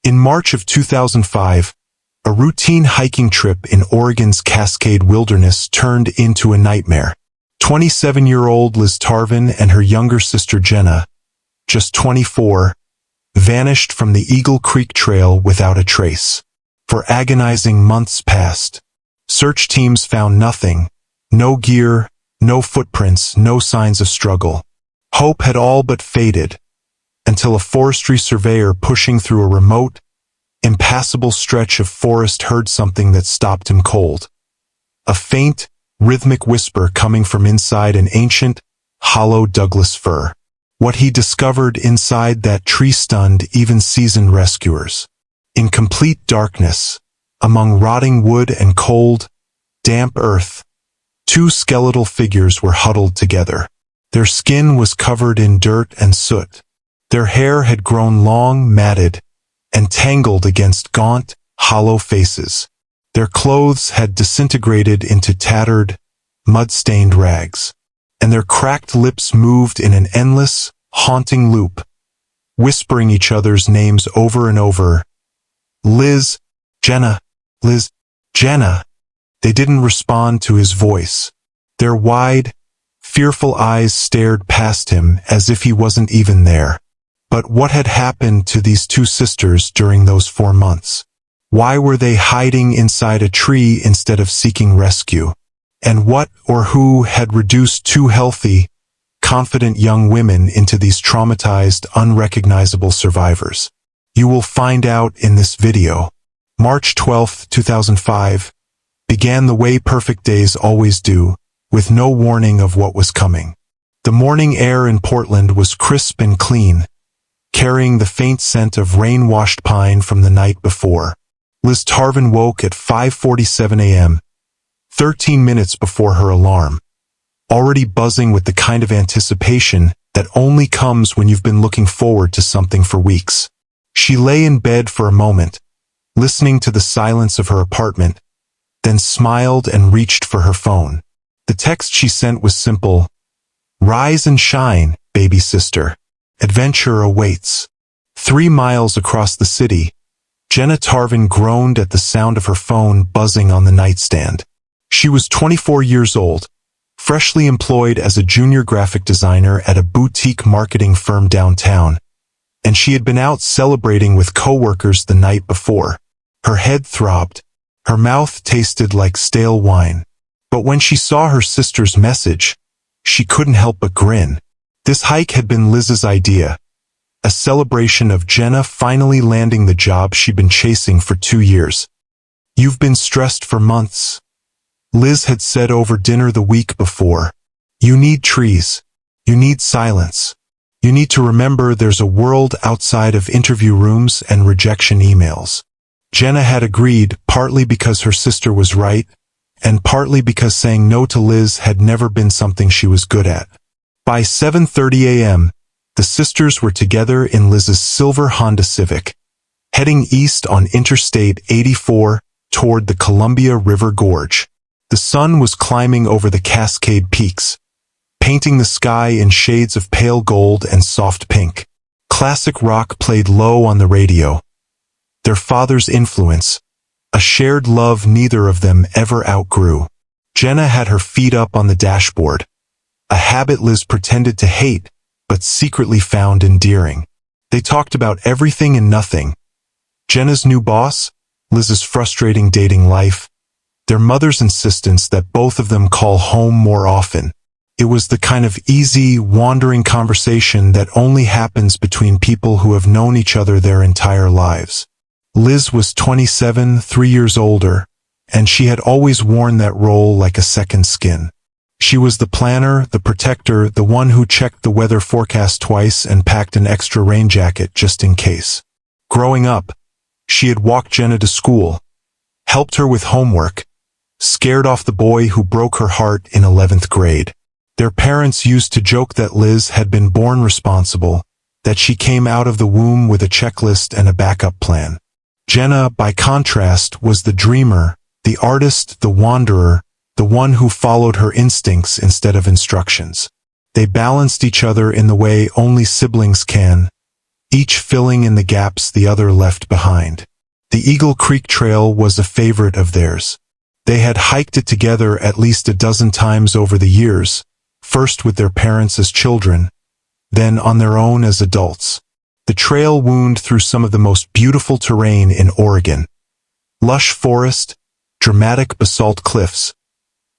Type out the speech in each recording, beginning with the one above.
In March of 2005, a routine hiking trip in Oregon's Cascade Wilderness turned into a nightmare. 27-year-old Liz Tarvin and her younger sister Jenna, just 24, vanished from the Eagle Creek Trail without a trace. For agonizing months passed. Search teams found nothing. No gear, no footprints, no signs of struggle. Hope had all but faded, until a forestry surveyor pushing through a remote, impassable stretch of forest heard something that stopped him cold. A faint, rhythmic whisper coming from inside an ancient, hollow Douglas fir. What he discovered inside that tree stunned even seasoned rescuers. In complete darkness, among rotting wood and cold, damp earth, two skeletal figures were huddled together. Their skin was covered in dirt and soot. Their hair had grown long, matted, and tangled against gaunt, hollow faces. Their clothes had disintegrated into tattered, mud-stained rags, and their cracked lips moved in an endless, haunting loop, whispering each other's names over and over. Liz, Jenna, Liz, Jenna. They didn't respond to his voice. Their wide, fearful eyes stared past him as if he wasn't even there. But what had happened to these two sisters during those 4 months? Why were they hiding inside a tree instead of seeking rescue? And what or who had reduced two healthy, confident young women into these traumatized, unrecognizable survivors? You will find out in this video. March 12, 2005, began the way perfect days always do, with no warning of what was coming. The morning air in Portland was crisp and clean, carrying the faint scent of rain-washed pine from the night before. Liz Tarvin woke at 5:47 a.m., 13 minutes before her alarm, already buzzing with the kind of anticipation that only comes when you've been looking forward to something for weeks. She lay in bed for a moment, listening to the silence of her apartment, then smiled and reached for her phone. The text she sent was simple. "Rise and shine, baby sister. Adventure awaits." 3 miles across the city, Jenna Tarvin groaned at the sound of her phone buzzing on the nightstand. She was 24 years old, freshly employed as a junior graphic designer at a boutique marketing firm downtown, and she had been out celebrating with coworkers the night before. Her head throbbed. Her mouth tasted like stale wine. But when she saw her sister's message, she couldn't help but grin. This hike had been Liz's idea, a celebration of Jenna finally landing the job she'd been chasing for 2 years. "You've been stressed for months," Liz had said over dinner the week before. "You need trees. You need silence. You need to remember there's a world outside of interview rooms and rejection emails." Jenna had agreed, partly because her sister was right, and partly because saying no to Liz had never been something she was good at. By 7:30 a.m., the sisters were together in Liz's silver Honda Civic, heading east on Interstate 84 toward the Columbia River Gorge. The sun was climbing over the Cascade Peaks, painting the sky in shades of pale gold and soft pink. Classic rock played low on the radio. Their father's influence, a shared love neither of them ever outgrew. Jenna had her feet up on the dashboard, a habit Liz pretended to hate, but secretly found endearing. They talked about everything and nothing. Jenna's new boss, Liz's frustrating dating life, their mother's insistence that both of them call home more often. It was the kind of easy, wandering conversation that only happens between people who have known each other their entire lives. Liz was 27, 3 years older, and she had always worn that role like a second skin. She was the planner, the protector, the one who checked the weather forecast twice and packed an extra rain jacket just in case. Growing up, she had walked Jenna to school, helped her with homework, scared off the boy who broke her heart in 11th grade. Their parents used to joke that Liz had been born responsible, that she came out of the womb with a checklist and a backup plan. Jenna, by contrast, was the dreamer, the artist, the wanderer, the one who followed her instincts instead of instructions. They balanced each other in the way only siblings can, each filling in the gaps the other left behind. The Eagle Creek Trail was a favorite of theirs. They had hiked it together at least a dozen times over the years, first with their parents as children, then on their own as adults. The trail wound through some of the most beautiful terrain in Oregon. Lush forest, dramatic basalt cliffs,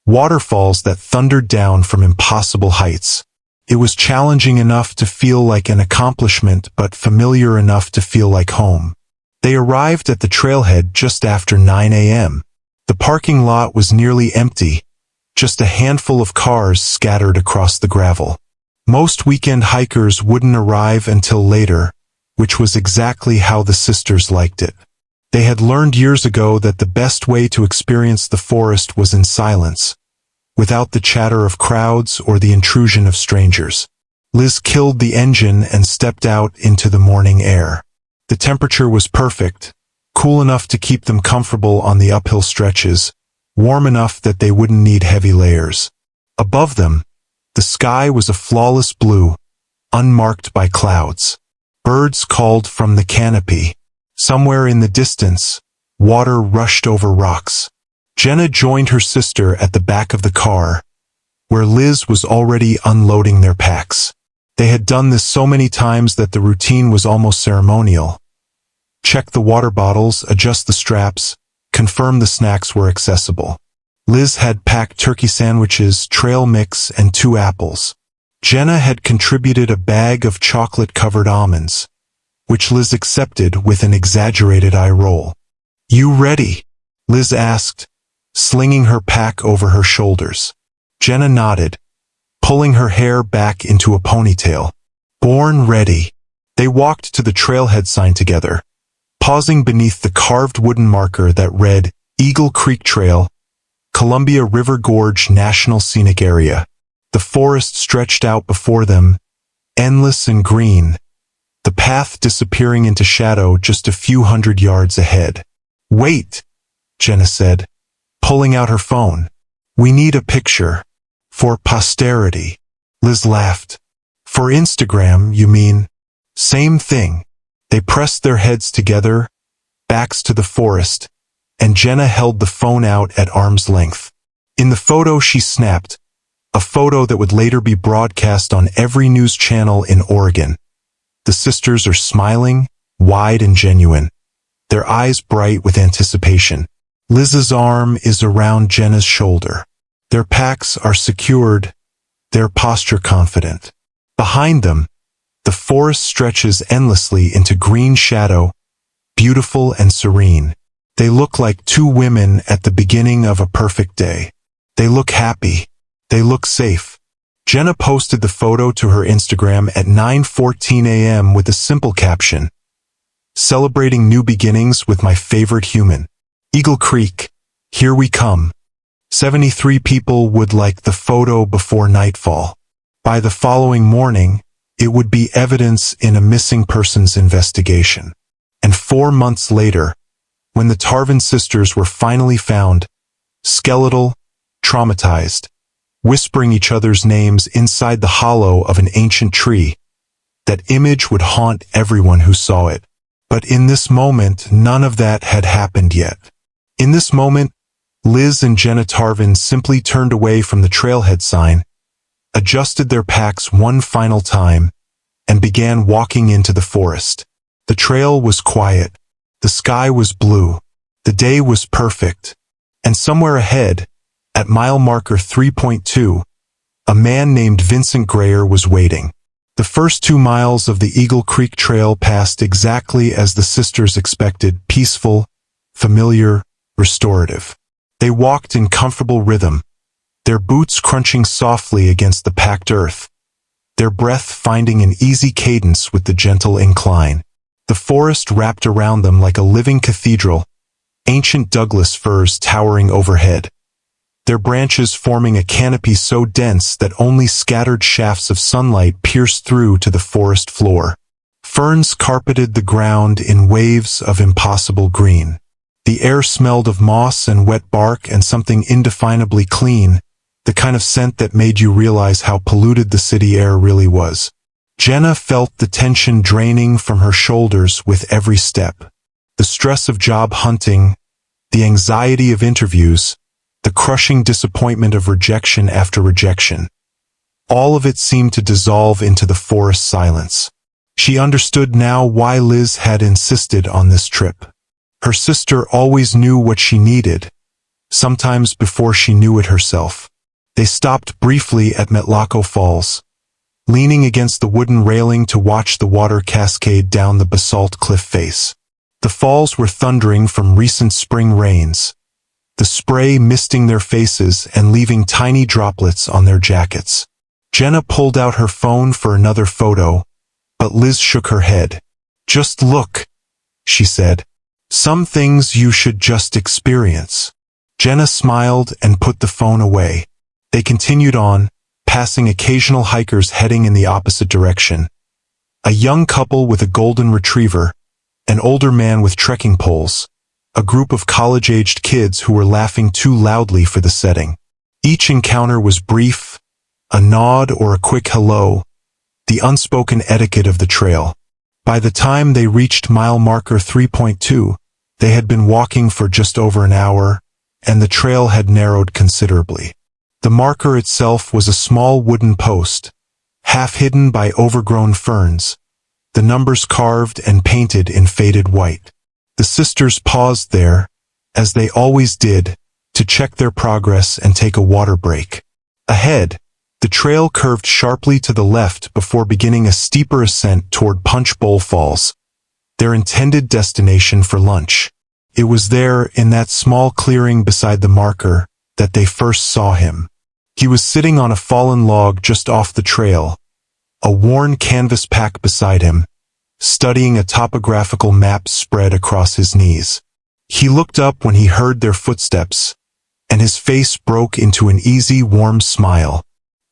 waterfalls that thundered down from impossible heights. It was challenging enough to feel like an accomplishment, but familiar enough to feel like home. They arrived at the trailhead just after 9 a.m. The parking lot was nearly empty, just a handful of cars scattered across the gravel. Most weekend hikers wouldn't arrive until later, which was exactly how the sisters liked it. They had learned years ago that the best way to experience the forest was in silence, without the chatter of crowds or the intrusion of strangers. Liz killed the engine and stepped out into the morning air. The temperature was perfect, cool enough to keep them comfortable on the uphill stretches, warm enough that they wouldn't need heavy layers. Above them, the sky was a flawless blue, unmarked by clouds. Birds called from the canopy. Somewhere in the distance, water rushed over rocks. Jenna joined her sister at the back of the car, where Liz was already unloading their packs. They had done this so many times that the routine was almost ceremonial. Check the water bottles, adjust the straps, confirm the snacks were accessible. Liz had packed turkey sandwiches, trail mix, and 2 apples. Jenna had contributed a bag of chocolate-covered almonds, which Liz accepted with an exaggerated eye roll. "You ready?" Liz asked, slinging her pack over her shoulders. Jenna nodded, pulling her hair back into a ponytail. "Born ready." They walked to the trailhead sign together, pausing beneath the carved wooden marker that read, Eagle Creek Trail, Columbia River Gorge National Scenic Area. The forest stretched out before them, endless and green, the path disappearing into shadow just a few hundred yards ahead. "Wait," Jenna said, pulling out her phone. "We need a picture. For posterity." Liz laughed. "For Instagram, you mean?" "Same thing." They pressed their heads together, backs to the forest, and Jenna held the phone out at arm's length. In the photo she snapped, a photo that would later be broadcast on every news channel in Oregon. The sisters are smiling, wide and genuine, their eyes bright with anticipation. Liz's arm is around Jenna's shoulder. Their packs are secured, their posture confident. Behind them, the forest stretches endlessly into green shadow, beautiful and serene. They look like 2 women at the beginning of a perfect day. They look happy. They look safe. Jenna posted the photo to her Instagram at 9:14 a.m. with a simple caption, "Celebrating new beginnings with my favorite human. Eagle Creek, here we come." 73 people would like the photo before nightfall. By the following morning, it would be evidence in a missing persons investigation. And 4 months later, when the Tarvin sisters were finally found, skeletal, traumatized, whispering each other's names inside the hollow of an ancient tree, that image would haunt everyone who saw it. But in this moment, none of that had happened yet. In this moment, Liz and Jenna Tarvin simply turned away from the trailhead sign, adjusted their packs one final time, and began walking into the forest. The trail was quiet. The sky was blue. The day was perfect. And somewhere ahead, at mile marker 3.2, a man named Vincent Grayer was waiting. The first 2 miles of the Eagle Creek Trail passed exactly as the sisters expected, peaceful, familiar, restorative. They walked in comfortable rhythm, their boots crunching softly against the packed earth, their breath finding an easy cadence with the gentle incline. The forest wrapped around them like a living cathedral, ancient Douglas firs towering overhead, their branches forming a canopy so dense that only scattered shafts of sunlight pierced through to the forest floor. Ferns carpeted the ground in waves of impossible green. The air smelled of moss and wet bark and something indefinably clean, the kind of scent that made you realize how polluted the city air really was. Jenna felt the tension draining from her shoulders with every step. The stress of job hunting, the anxiety of interviews, the crushing disappointment of rejection after rejection. All of it seemed to dissolve into the forest silence. She understood now why Liz had insisted on this trip. Her sister always knew what she needed, sometimes before she knew it herself. They stopped briefly at Metlaco Falls, leaning against the wooden railing to watch the water cascade down the basalt cliff face. The falls were thundering from recent spring rains, the spray misting their faces and leaving tiny droplets on their jackets. Jenna pulled out her phone for another photo, but Liz shook her head. "Just look," she said. "Some things you should just experience." Jenna smiled and put the phone away. They continued on, passing occasional hikers heading in the opposite direction. A young couple with a golden retriever, an older man with trekking poles, a group of college-aged kids who were laughing too loudly for the setting. Each encounter was brief, a nod or a quick hello, the unspoken etiquette of the trail. By the time they reached mile marker 3.2, they had been walking for just over an hour, and the trail had narrowed considerably. The marker itself was a small wooden post, half hidden by overgrown ferns, the numbers carved and painted in faded white. The sisters paused there, as they always did, to check their progress and take a water break. Ahead, the trail curved sharply to the left before beginning a steeper ascent toward Punch Bowl Falls, their intended destination for lunch. It was there, in that small clearing beside the marker, that they first saw him. He was sitting on a fallen log just off the trail, a worn canvas pack beside him, studying a topographical map spread across his knees. He looked up when he heard their footsteps, and his face broke into an easy, warm smile.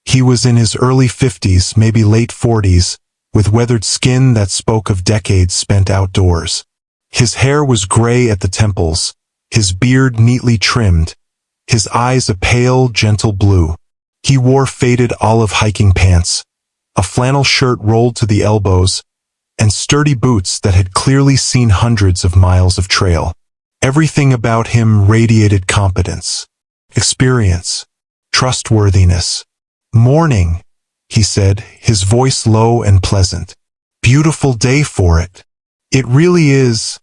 He was in his early 50s, maybe late 40s, with weathered skin that spoke of decades spent outdoors. His hair was gray at the temples, his beard neatly trimmed, his eyes a pale, gentle blue. He wore faded olive hiking pants, a flannel shirt rolled to the elbows, and sturdy boots that had clearly seen hundreds of miles of trail. Everything about him radiated competence, experience, trustworthiness. "Morning," he said, his voice low and pleasant. "Beautiful day for it." "It really is,"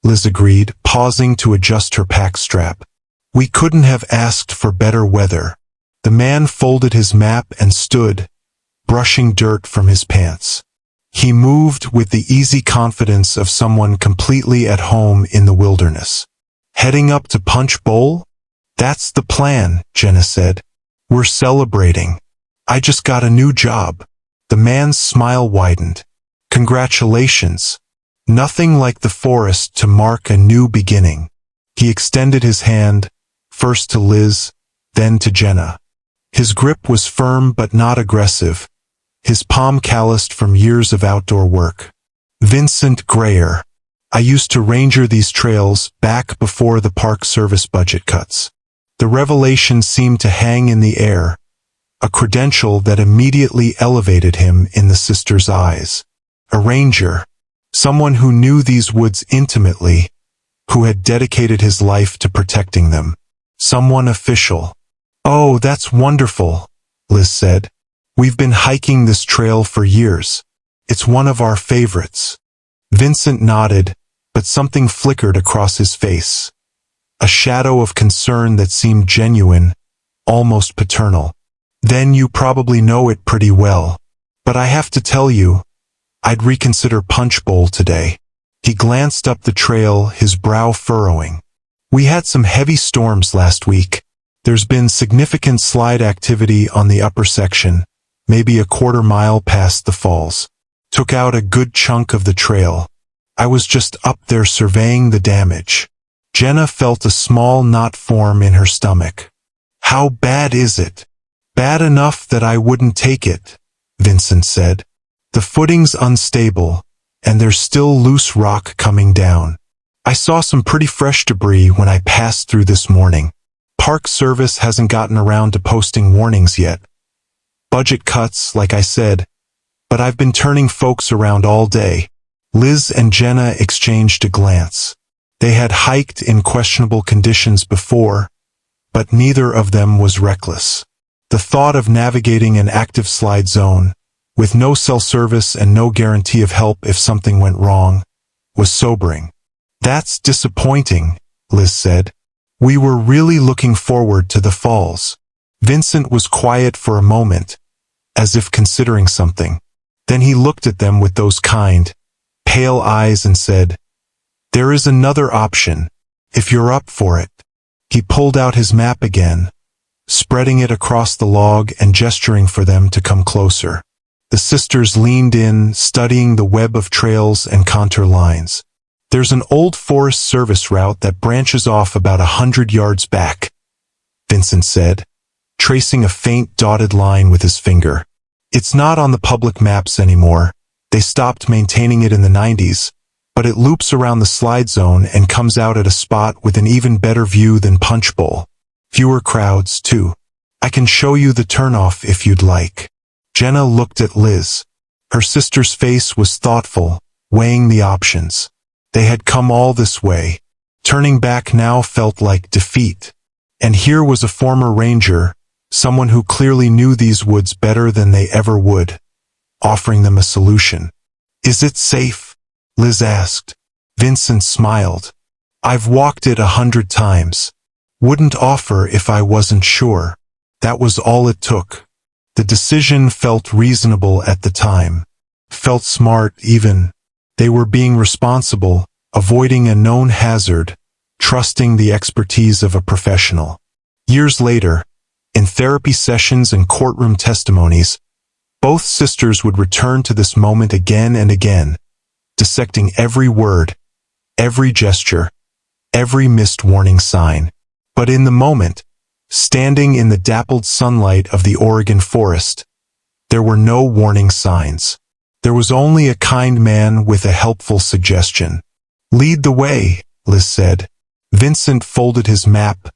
Liz agreed, pausing to adjust her pack strap. "We couldn't have asked for better weather." The man folded his map and stood, brushing dirt from his pants. He moved with the easy confidence of someone completely at home in the wilderness. "Heading up to Punch Bowl? That's the plan," Jenna said. "We're celebrating. I just got a new job." The man's smile widened. "Congratulations. Nothing like the forest to mark a new beginning." He extended his hand, first to Liz, then to Jenna. His grip was firm but not aggressive, his palm calloused from years of outdoor work. "Vincent Grayer. I used to ranger these trails back before the Park Service budget cuts." The revelation seemed to hang in the air, a credential that immediately elevated him in the sisters' eyes. A ranger, someone who knew these woods intimately, who had dedicated his life to protecting them. Someone official. "Oh, that's wonderful," Liz said. "We've been hiking this trail for years. It's one of our favorites." Vincent nodded, but something flickered across his face. A shadow of concern that seemed genuine, almost paternal. "Then you probably know it pretty well. But I have to tell you, I'd reconsider Punch Bowl today." He glanced up the trail, his brow furrowing. "We had some heavy storms last week. There's been significant slide activity on the upper section, maybe a quarter mile past the falls. Took out a good chunk of the trail. I was just up there surveying the damage." Jenna felt a small knot form in her stomach. "How bad is it?" "Bad enough that I wouldn't take it," Vincent said. "The footing's unstable, and there's still loose rock coming down. I saw some pretty fresh debris when I passed through this morning. Park Service hasn't gotten around to posting warnings yet. Budget cuts, like I said, but I've been turning folks around all day." Liz and Jenna exchanged a glance. They had hiked in questionable conditions before, but neither of them was reckless. The thought of navigating an active slide zone, with no cell service and no guarantee of help if something went wrong, was sobering. "That's disappointing," Liz said. "We were really looking forward to the falls." Vincent was quiet for a moment, as if considering something. Then he looked at them with those kind, pale eyes and said, "There is another option, if you're up for it." He pulled out his map again, spreading it across the log and gesturing for them to come closer. The sisters leaned in, studying the web of trails and contour lines. "There's an old Forest Service route that branches off about 100 yards back," Vincent said, tracing a faint dotted line with his finger. "It's not on the public maps anymore. They stopped maintaining it in the 90s, but it loops around the slide zone and comes out at a spot with an even better view than Punch Bowl. Fewer crowds, too. I can show you the turnoff if you'd like." Jenna looked at Liz. Her sister's face was thoughtful, weighing the options. They had come all this way. Turning back now felt like defeat. And here was a former ranger, someone who clearly knew these woods better than they ever would, offering them a solution. "Is it safe?" Liz asked. Vincent smiled. "I've walked it 100 times. Wouldn't offer if I wasn't sure." That was all it took. The decision felt reasonable at the time. Felt smart even. They were being responsible, avoiding a known hazard, trusting the expertise of a professional. Years later, in therapy sessions and courtroom testimonies, both sisters would return to this moment again and again, dissecting every word, every gesture, every missed warning sign. But in the moment, standing in the dappled sunlight of the Oregon forest, there were no warning signs. There was only a kind man with a helpful suggestion. "Lead the way," Liz said. Vincent folded his map,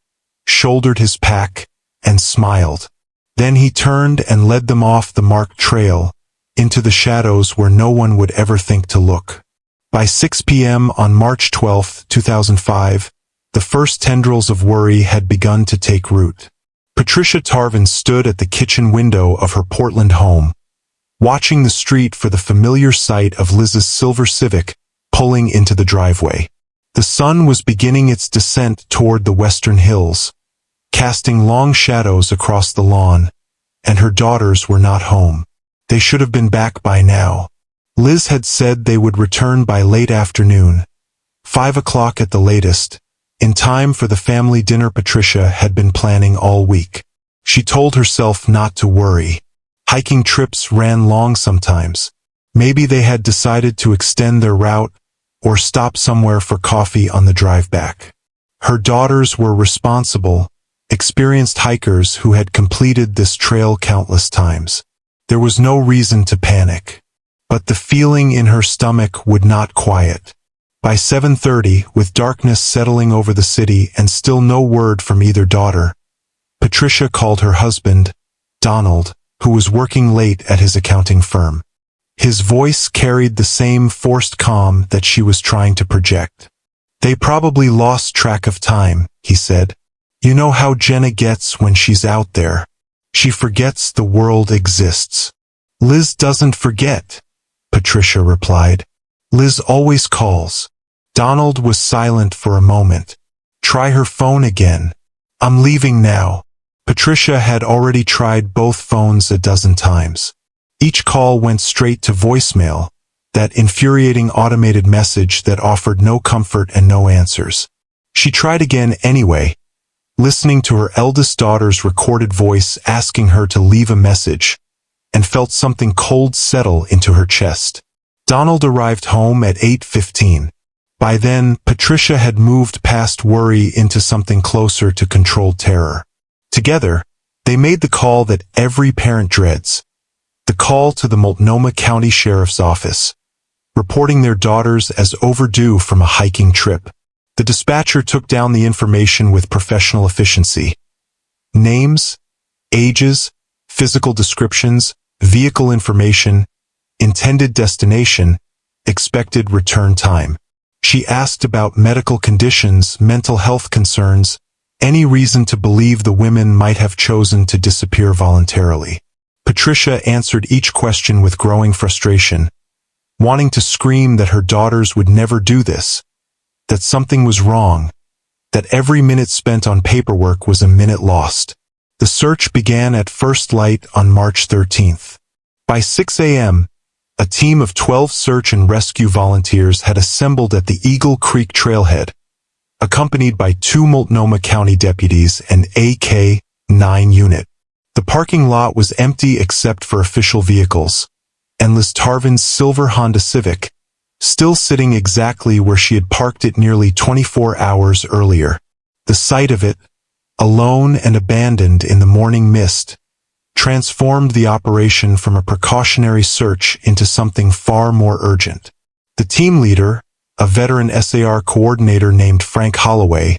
shouldered his pack, and smiled. Then he turned and led them off the marked trail, into the shadows where no one would ever think to look. By 6 p.m. on March 12, 2005, the first tendrils of worry had begun to take root. Patricia Tarvin stood at the kitchen window of her Portland home, watching the street for the familiar sight of Liz's silver Civic pulling into the driveway. The sun was beginning its descent toward the western hills, casting long shadows across the lawn, and her daughters were not home. They should have been back by now. Liz had said they would return by late afternoon, 5 o'clock at the latest, in time for the family dinner Patricia had been planning all week. She told herself not to worry. Hiking trips ran long sometimes. Maybe they had decided to extend their route or stop somewhere for coffee on the drive back. Her daughters were responsible, experienced hikers who had completed this trail countless times. There was no reason to panic. But the feeling in her stomach would not quiet. By 7:30, with darkness settling over the city and still no word from either daughter, Patricia called her husband, Donald, who was working late at his accounting firm. His voice carried the same forced calm that she was trying to project. "They probably lost track of time," he said. "You know how Jenna gets when she's out there. She forgets the world exists." "Liz doesn't forget," Patricia replied. "Liz always calls." Donald was silent for a moment. "Try her phone again." "I'm leaving now." Patricia had already tried both phones a dozen times. Each call went straight to voicemail, that infuriating automated message that offered no comfort and no answers. She tried again anyway, listening to her eldest daughter's recorded voice asking her to leave a message, and felt something cold settle into her chest. Donald arrived home at 8:15. By then, Patricia had moved past worry into something closer to controlled terror. Together, they made the call that every parent dreads, the call to the Multnomah County Sheriff's Office, reporting their daughters as overdue from a hiking trip. The dispatcher took down the information with professional efficiency. Names, ages, physical descriptions, vehicle information, intended destination, expected return time. She asked about medical conditions, mental health concerns, any reason to believe the women might have chosen to disappear voluntarily. Patricia answered each question with growing frustration, wanting to scream that her daughters would never do this, that something was wrong, that every minute spent on paperwork was a minute lost. The search began at first light on March 13th. By 6 a.m., a team of 12 search and rescue volunteers had assembled at the Eagle Creek trailhead, accompanied by 2 Multnomah County deputies and AK-9 unit. The parking lot was empty except for official vehicles, and Liz Tarvin's silver Honda Civic, still sitting exactly where she had parked it nearly 24 hours earlier. The sight of it, alone and abandoned in the morning mist, transformed the operation from a precautionary search into something far more urgent. The team leader, a veteran SAR coordinator named Frank Holloway,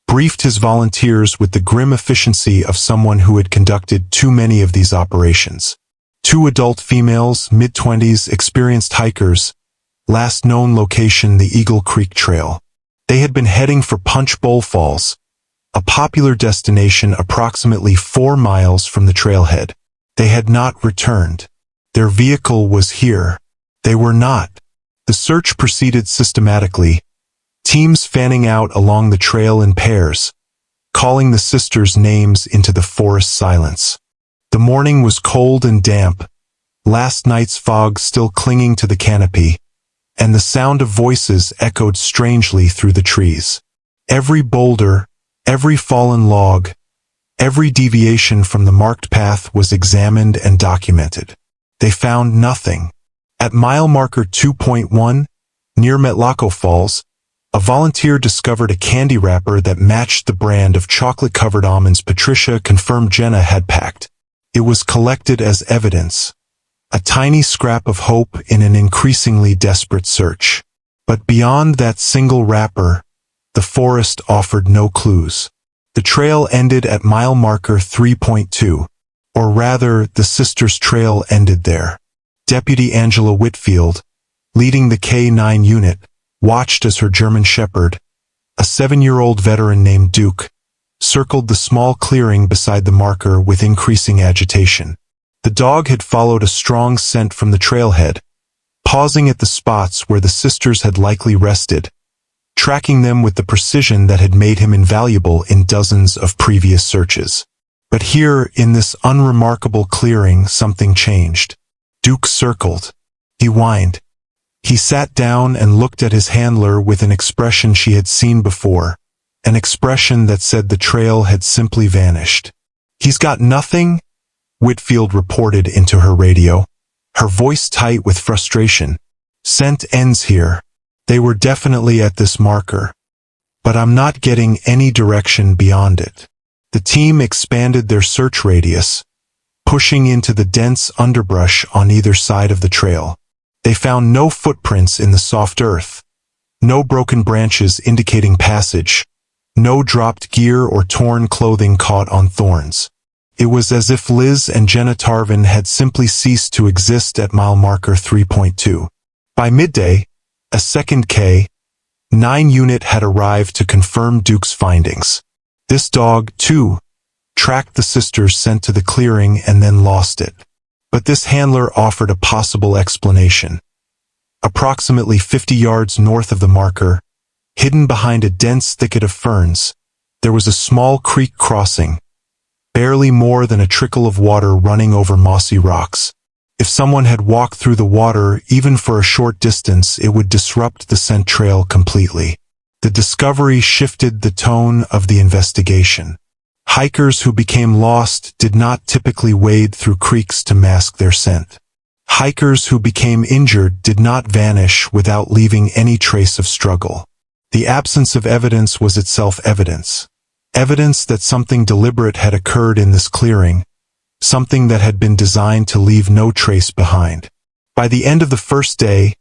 briefed his volunteers with the grim efficiency of someone who had conducted too many of these operations. 2 adult females, mid-20s, experienced hikers, last known location the Eagle Creek Trail. They had been heading for Punch Bowl Falls, a popular destination approximately 4 miles from the trailhead. They had not returned. Their vehicle was here. They were not. The search proceeded systematically, teams fanning out along the trail in pairs, calling the sisters' names into the forest silence. The morning was cold and damp, last night's fog still clinging to the canopy, and the sound of voices echoed strangely through the trees. Every boulder, every fallen log, every deviation from the marked path was examined and documented. They found nothing. At mile marker 2.1, near Metlaco Falls, a volunteer discovered a candy wrapper that matched the brand of chocolate-covered almonds Patricia confirmed Jenna had packed. It was collected as evidence, a tiny scrap of hope in an increasingly desperate search. But beyond that single wrapper, the forest offered no clues. The trail ended at mile marker 3.2, or rather, the sisters' trail ended there. Deputy Angela Whitfield, leading the K-9 unit, watched as her German Shepherd, a 7-year-old veteran named Duke, circled the small clearing beside the marker with increasing agitation. The dog had followed a strong scent from the trailhead, pausing at the spots where the sisters had likely rested, tracking them with the precision that had made him invaluable in dozens of previous searches. But here, in this unremarkable clearing, something changed. Duke circled. He whined. He sat down and looked at his handler with an expression she had seen before, an expression that said the trail had simply vanished. "He's got nothing?" Whitfield reported into her radio, her voice tight with frustration. "Scent ends here. They were definitely at this marker. But I'm not getting any direction beyond it." The team expanded their search radius, pushing into the dense underbrush on either side of the trail. They found no footprints in the soft earth, no broken branches indicating passage, no dropped gear or torn clothing caught on thorns. It was as if Liz and Jenna Tarvin had simply ceased to exist at mile marker 3.2. By midday, a second K-9 unit had arrived to confirm Duke's findings. This dog, too, tracked the sisters sent to the clearing and then lost it. But this handler offered a possible explanation. Approximately 50 yards north of the marker, hidden behind a dense thicket of ferns, there was a small creek crossing, barely more than a trickle of water running over mossy rocks. If someone had walked through the water, even for a short distance, it would disrupt the scent trail completely. The discovery shifted the tone of the investigation. Hikers who became lost did not typically wade through creeks to mask their scent. Hikers who became injured did not vanish without leaving any trace of struggle. The absence of evidence was itself evidence. Evidence that something deliberate had occurred in this clearing, something that had been designed to leave no trace behind. By the end of the first day,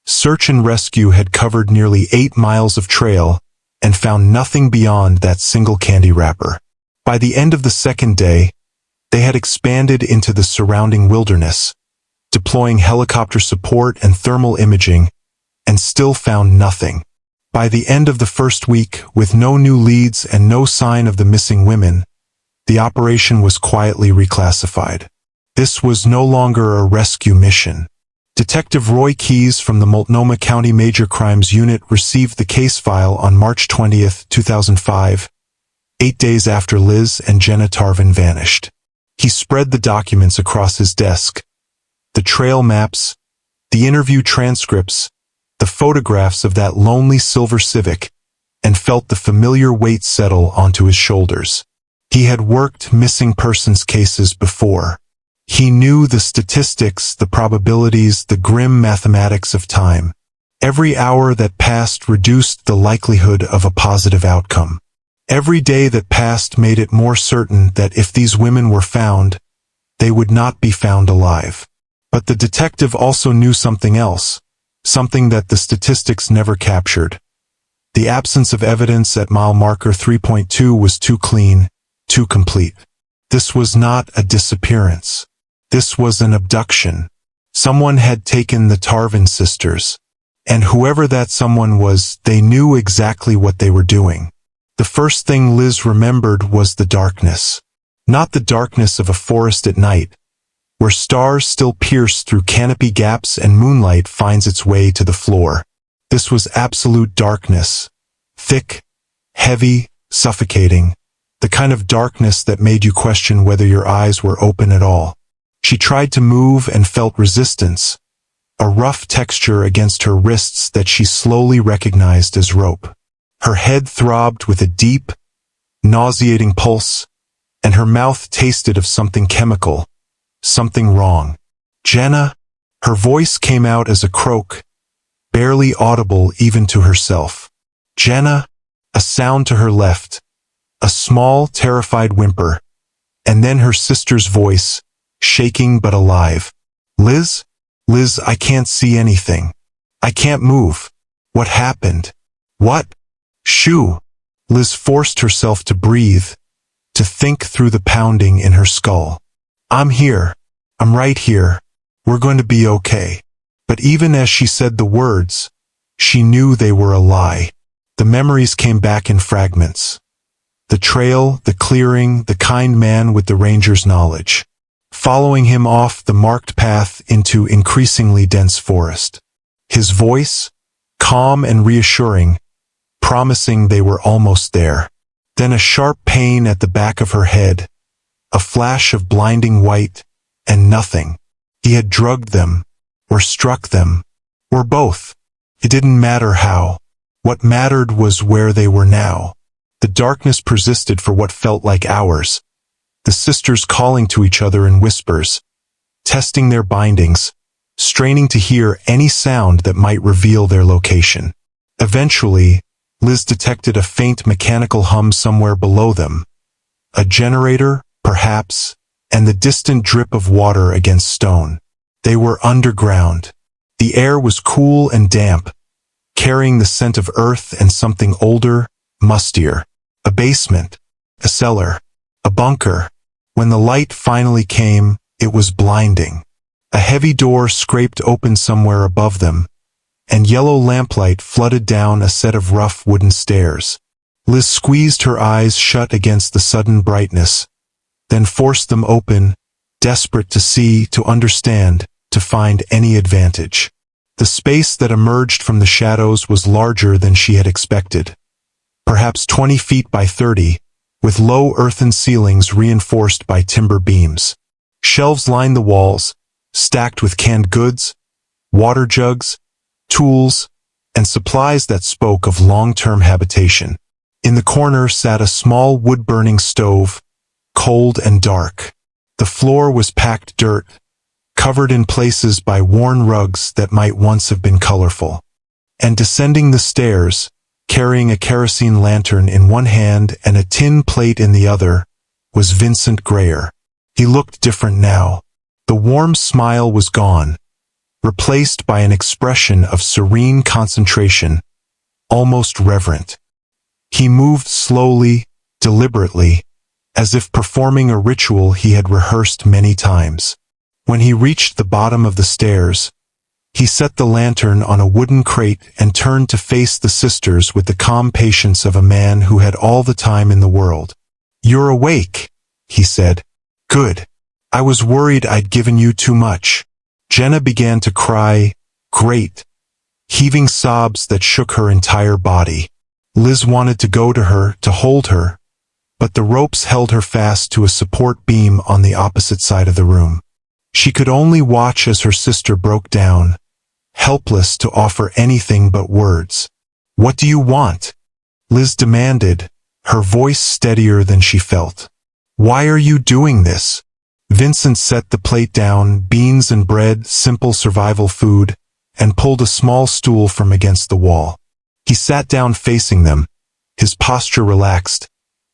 search and rescue had covered nearly 8 miles of trail and found nothing beyond that single candy wrapper. By the end of the second day, they had expanded into the surrounding wilderness, deploying helicopter support and thermal imaging, and still found nothing. By the end of the first week, with no new leads and no sign of the missing women, the operation was quietly reclassified. This was no longer a rescue mission. Detective Roy Keyes from the Multnomah County Major Crimes Unit received the case file on March 20, 2005, 8 days after Liz and Jenna Tarvin vanished. He spread the documents across his desk. The trail maps, the interview transcripts, the photographs of that lonely silver Civic, and felt the familiar weight settle onto his shoulders. He had worked missing persons cases before. He knew the statistics, the probabilities, the grim mathematics of time. Every hour that passed reduced the likelihood of a positive outcome. Every day that passed made it more certain that if these women were found, they would not be found alive. But the detective also knew something else, something that the statistics never captured. The absence of evidence at mile marker 3.2 was too clean, too complete. This was not a disappearance. This was an abduction. Someone had taken the Tarvin sisters. And whoever that someone was, they knew exactly what they were doing. The first thing Liz remembered was the darkness. Not the darkness of a forest at night, where stars still pierce through canopy gaps and moonlight finds its way to the floor. This was absolute darkness. Thick, heavy, suffocating. The kind of darkness that made you question whether your eyes were open at all. She tried to move and felt resistance, a rough texture against her wrists that she slowly recognized as rope. Her head throbbed with a deep, nauseating pulse, and her mouth tasted of something chemical, something wrong. Jenna? Her voice came out as a croak, barely audible even to herself. Jenna? A sound to her left, a small, terrified whimper, and then her sister's voice, shaking but alive. Liz? Liz, I can't see anything. I can't move. What happened? What? Shoo! Liz forced herself to breathe, to think through the pounding in her skull. I'm here. I'm right here. We're going to be okay. But even as she said the words, she knew they were a lie. The memories came back in fragments. The trail, the clearing, the kind man with the ranger's knowledge. Following him off the marked path into increasingly dense forest. His voice, calm and reassuring, promising they were almost there. Then a sharp pain at the back of her head, a flash of blinding white, and nothing. He had drugged them, or struck them, or both. It didn't matter how. What mattered was where they were now. The darkness persisted for what felt like hours. The sisters calling to each other in whispers, testing their bindings, straining to hear any sound that might reveal their location. Eventually, Liz detected a faint mechanical hum somewhere below them. A generator, perhaps, and the distant drip of water against stone. They were underground. The air was cool and damp, carrying the scent of earth and something older, mustier. A basement, a cellar, a bunker. When the light finally came, it was blinding. A heavy door scraped open somewhere above them, and yellow lamplight flooded down a set of rough wooden stairs. Liz squeezed her eyes shut against the sudden brightness, then forced them open, desperate to see, to understand, to find any advantage. The space that emerged from the shadows was larger than she had expected. Perhaps 20 feet by 30, with low earthen ceilings reinforced by timber beams. Shelves lined the walls, stacked with canned goods, water jugs, tools, and supplies that spoke of long-term habitation. In the corner sat a small wood-burning stove, cold and dark. The floor was packed dirt, covered in places by worn rugs that might once have been colorful. And descending the stairs, carrying a kerosene lantern in one hand and a tin plate in the other, was Vincent Grayer. He looked different now. The warm smile was gone, replaced by an expression of serene concentration, almost reverent. He moved slowly, deliberately, as if performing a ritual he had rehearsed many times. When he reached the bottom of the stairs, he set the lantern on a wooden crate and turned to face the sisters with the calm patience of a man who had all the time in the world. "You're awake," he said. "Good. I was worried I'd given you too much." Jenna began to cry, great, heaving sobs that shook her entire body. Liz wanted to go to her, to hold her, but the ropes held her fast to a support beam on the opposite side of the room. She could only watch as her sister broke down, helpless to offer anything but words. "What do you want?" Liz demanded, her voice steadier than she felt. "Why are you doing this?" Vincent set the plate down, beans and bread, simple survival food, and pulled a small stool from against the wall. He sat down facing them, his posture relaxed,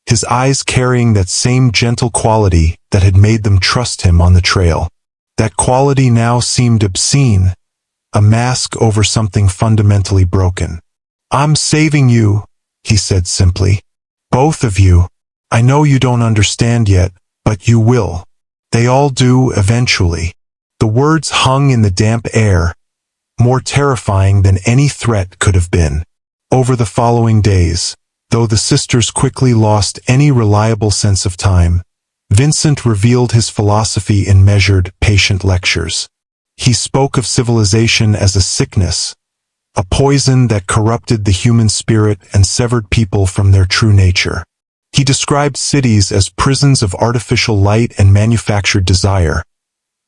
his eyes carrying that same gentle quality that had made them trust him on the trail. That quality now seemed obscene, a mask over something fundamentally broken. "I'm saving you," he said simply. "Both of you. I know you don't understand yet, but you will. They all do eventually." The words hung in the damp air, more terrifying than any threat could have been. Over the following days, though the sisters quickly lost any reliable sense of time, Vincent revealed his philosophy in measured, patient lectures. He spoke of civilization as a sickness, a poison that corrupted the human spirit and severed people from their true nature. He described cities as prisons of artificial light and manufactured desire,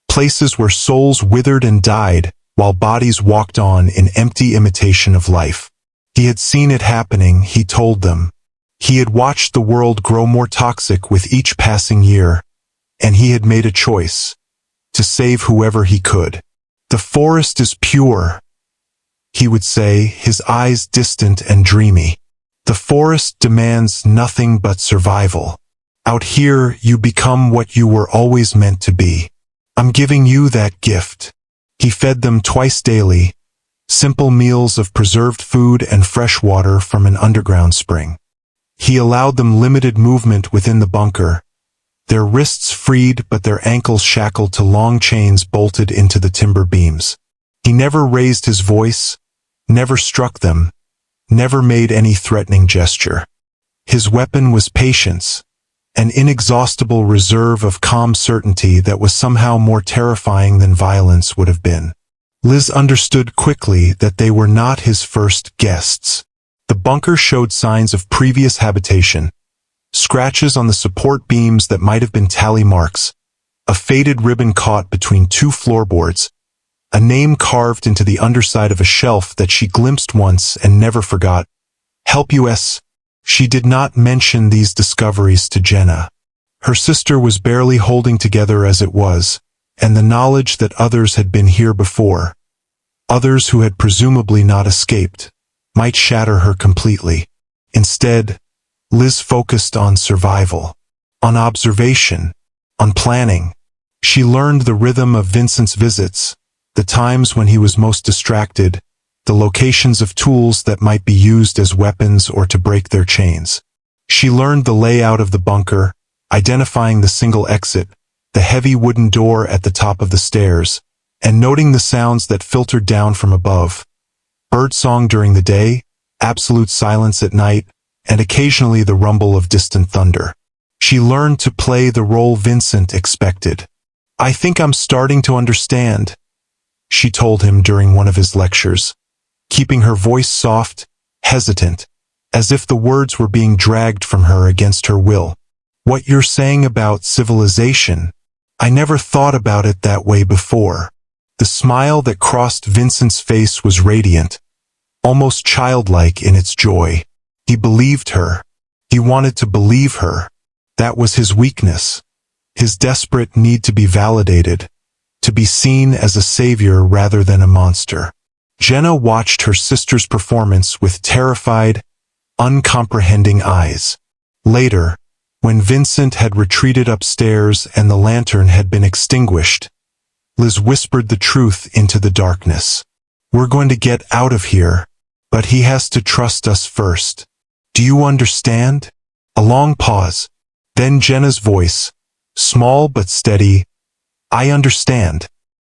places where souls withered and died while bodies walked on in empty imitation of life. He had seen it happening, he told them. He had watched the world grow more toxic with each passing year, and he had made a choice to save whoever he could. "The forest is pure," he would say, his eyes distant and dreamy. "The forest demands nothing but survival. Out here, you become what you were always meant to be. I'm giving you that gift." He fed them twice daily, simple meals of preserved food and fresh water from an underground spring. He allowed them limited movement within the bunker, their wrists freed but their ankles shackled to long chains bolted into the timber beams. He never raised his voice, never struck them, never made any threatening gesture. His weapon was patience, an inexhaustible reserve of calm certainty that was somehow more terrifying than violence would have been. Liz understood quickly that they were not his first guests. The bunker showed signs of previous habitation, scratches on the support beams that might have been tally marks, a faded ribbon caught between two floorboards, a name carved into the underside of a shelf that she glimpsed once and never forgot. "Help US." She did not mention these discoveries to Jenna. Her sister was barely holding together as it was, and the knowledge that others had been here before, others who had presumably not escaped, might shatter her completely. Instead, Liz focused on survival, on observation, on planning. She learned the rhythm of Vincent's visits, the times when he was most distracted, the locations of tools that might be used as weapons or to break their chains. She learned the layout of the bunker, identifying the single exit, the heavy wooden door at the top of the stairs, and noting the sounds that filtered down from above. Birdsong during the day, absolute silence at night, and occasionally the rumble of distant thunder. She learned to play the role Vincent expected. "I think I'm starting to understand," she told him during one of his lectures, keeping her voice soft, hesitant, as if the words were being dragged from her against her will. "What you're saying about civilization, I never thought about it that way before." The smile that crossed Vincent's face was radiant, almost childlike in its joy. He believed her. He wanted to believe her. That was his weakness, his desperate need to be validated, to be seen as a savior rather than a monster. Jenna watched her sister's performance with terrified, uncomprehending eyes. Later, when Vincent had retreated upstairs and the lantern had been extinguished, Liz whispered the truth into the darkness. "We're going to get out of here, but he has to trust us first. Do you understand?" A long pause. Then Jenna's voice, small but steady, I understand.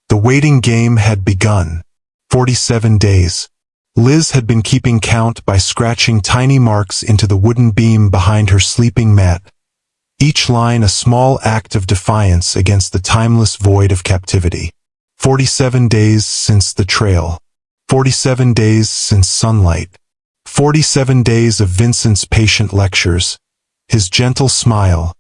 The waiting game had begun. 47 days. Liz had been keeping count by scratching tiny marks into the wooden beam behind her sleeping mat, each line a small act of defiance against the timeless void of captivity. 47 days since the trail. 47 days since sunlight. 47 days of Vincent's patient lectures, his gentle smile,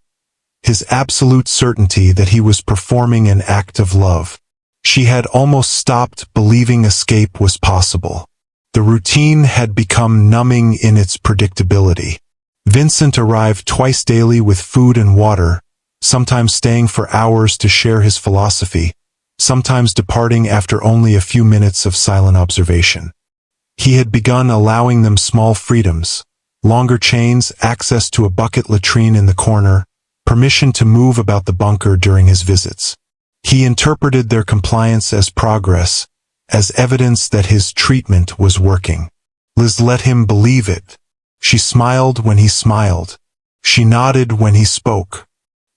his absolute certainty that he was performing an act of love. She had almost stopped believing escape was possible. The routine had become numbing in its predictability. Vincent arrived twice daily with food and water, sometimes staying for hours to share his philosophy, sometimes departing after only a few minutes of silent observation. He had begun allowing them small freedoms, longer chains, access to a bucket latrine in the corner, permission to move about the bunker during his visits. He interpreted their compliance as progress, as evidence that his treatment was working. Liz let him believe it. She smiled when he smiled. She nodded when he spoke.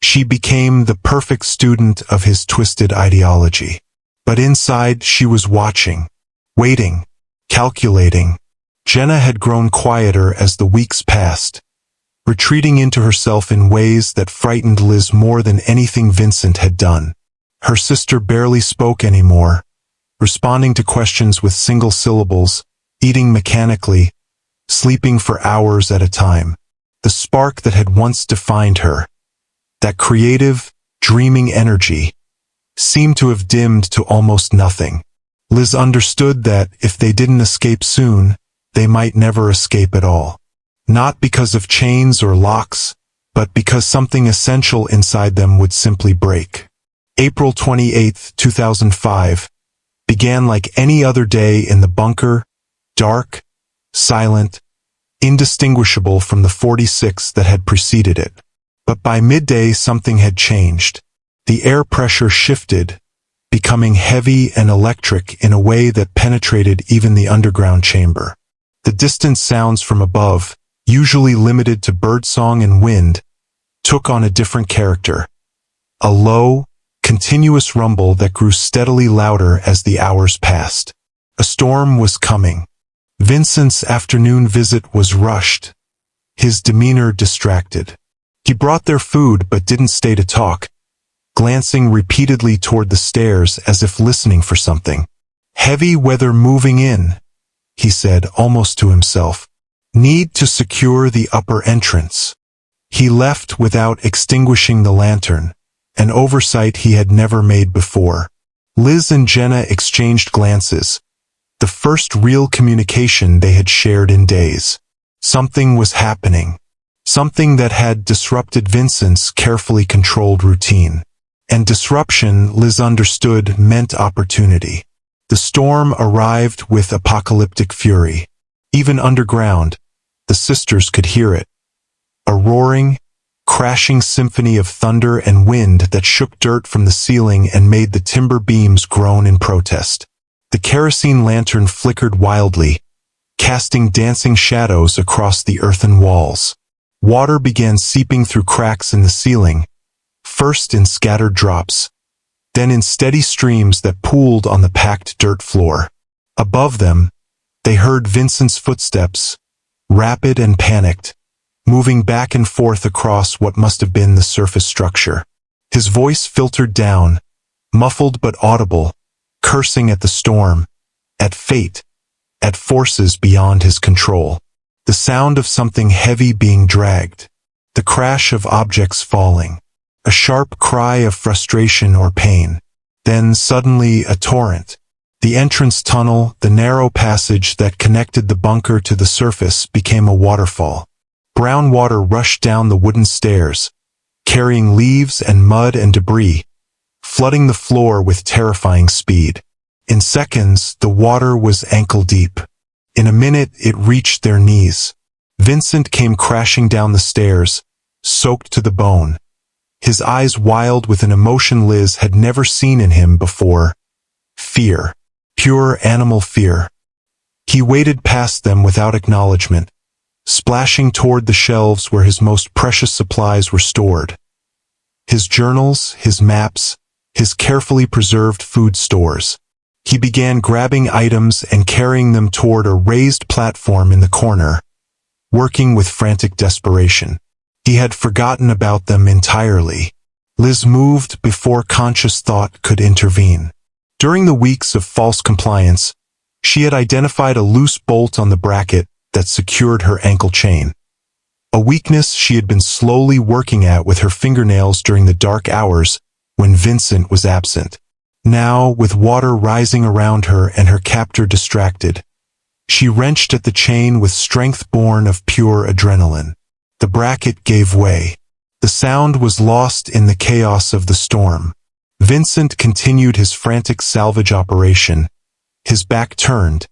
She became the perfect student of his twisted ideology. But inside she was watching, waiting, calculating. Jenna had grown quieter as the weeks passed, retreating into herself in ways that frightened Liz more than anything Vincent had done. Her sister barely spoke anymore, responding to questions with single syllables, eating mechanically, sleeping for hours at a time. The spark that had once defined her, that creative, dreaming energy, seemed to have dimmed to almost nothing. Liz understood that if they didn't escape soon, they might never escape at all. Not because of chains or locks, but because something essential inside them would simply break. April 28, 2005, began like any other day in the bunker, dark, silent, indistinguishable from the 46 that had preceded it. But by midday something had changed. The air pressure shifted, becoming heavy and electric in a way that penetrated even the underground chamber. The distant sounds from above, usually limited to birdsong and wind, took on a different character. A low, continuous rumble that grew steadily louder as the hours passed. A storm was coming. Vincent's afternoon visit was rushed, his demeanor distracted. He brought their food but didn't stay to talk, glancing repeatedly toward the stairs as if listening for something. "Heavy weather moving in," he said almost to himself. "Need to secure the upper entrance." He left without extinguishing the lantern, an oversight he had never made before. Liz and Jenna exchanged glances, the first real communication they had shared in days. Something was happening, something that had disrupted Vincent's carefully controlled routine. And disruption, Liz understood, meant opportunity. The storm arrived with apocalyptic fury. Even underground, the sisters could hear it. A roaring, crashing symphony of thunder and wind that shook dirt from the ceiling and made the timber beams groan in protest. The kerosene lantern flickered wildly, casting dancing shadows across the earthen walls. Water began seeping through cracks in the ceiling, first in scattered drops, then in steady streams that pooled on the packed dirt floor. Above them, they heard Vincent's footsteps, rapid and panicked, moving back and forth across what must have been the surface structure. His voice filtered down, muffled but audible, cursing at the storm, at fate, at forces beyond his control. The sound of something heavy being dragged, the crash of objects falling, a sharp cry of frustration or pain. Then suddenly a torrent. The entrance tunnel, the narrow passage that connected the bunker to the surface, became a waterfall. Brown water rushed down the wooden stairs, carrying leaves and mud and debris, flooding the floor with terrifying speed. In seconds, the water was ankle deep. In a minute, it reached their knees. Vincent came crashing down the stairs, soaked to the bone, his eyes wild with an emotion Liz had never seen in him before. Fear. Pure animal fear. He waded past them without acknowledgement, splashing toward the shelves where his most precious supplies were stored. His journals, his maps, his carefully preserved food stores. He began grabbing items and carrying them toward a raised platform in the corner, working with frantic desperation. He had forgotten about them entirely. Liz moved before conscious thought could intervene. During the weeks of false compliance, she had identified a loose bolt on the bracket that secured her ankle chain. A weakness she had been slowly working at with her fingernails during the dark hours when Vincent was absent. Now, with water rising around her and her captor distracted, she wrenched at the chain with strength born of pure adrenaline. The bracket gave way. The sound was lost in the chaos of the storm. Vincent continued his frantic salvage operation, his back turned,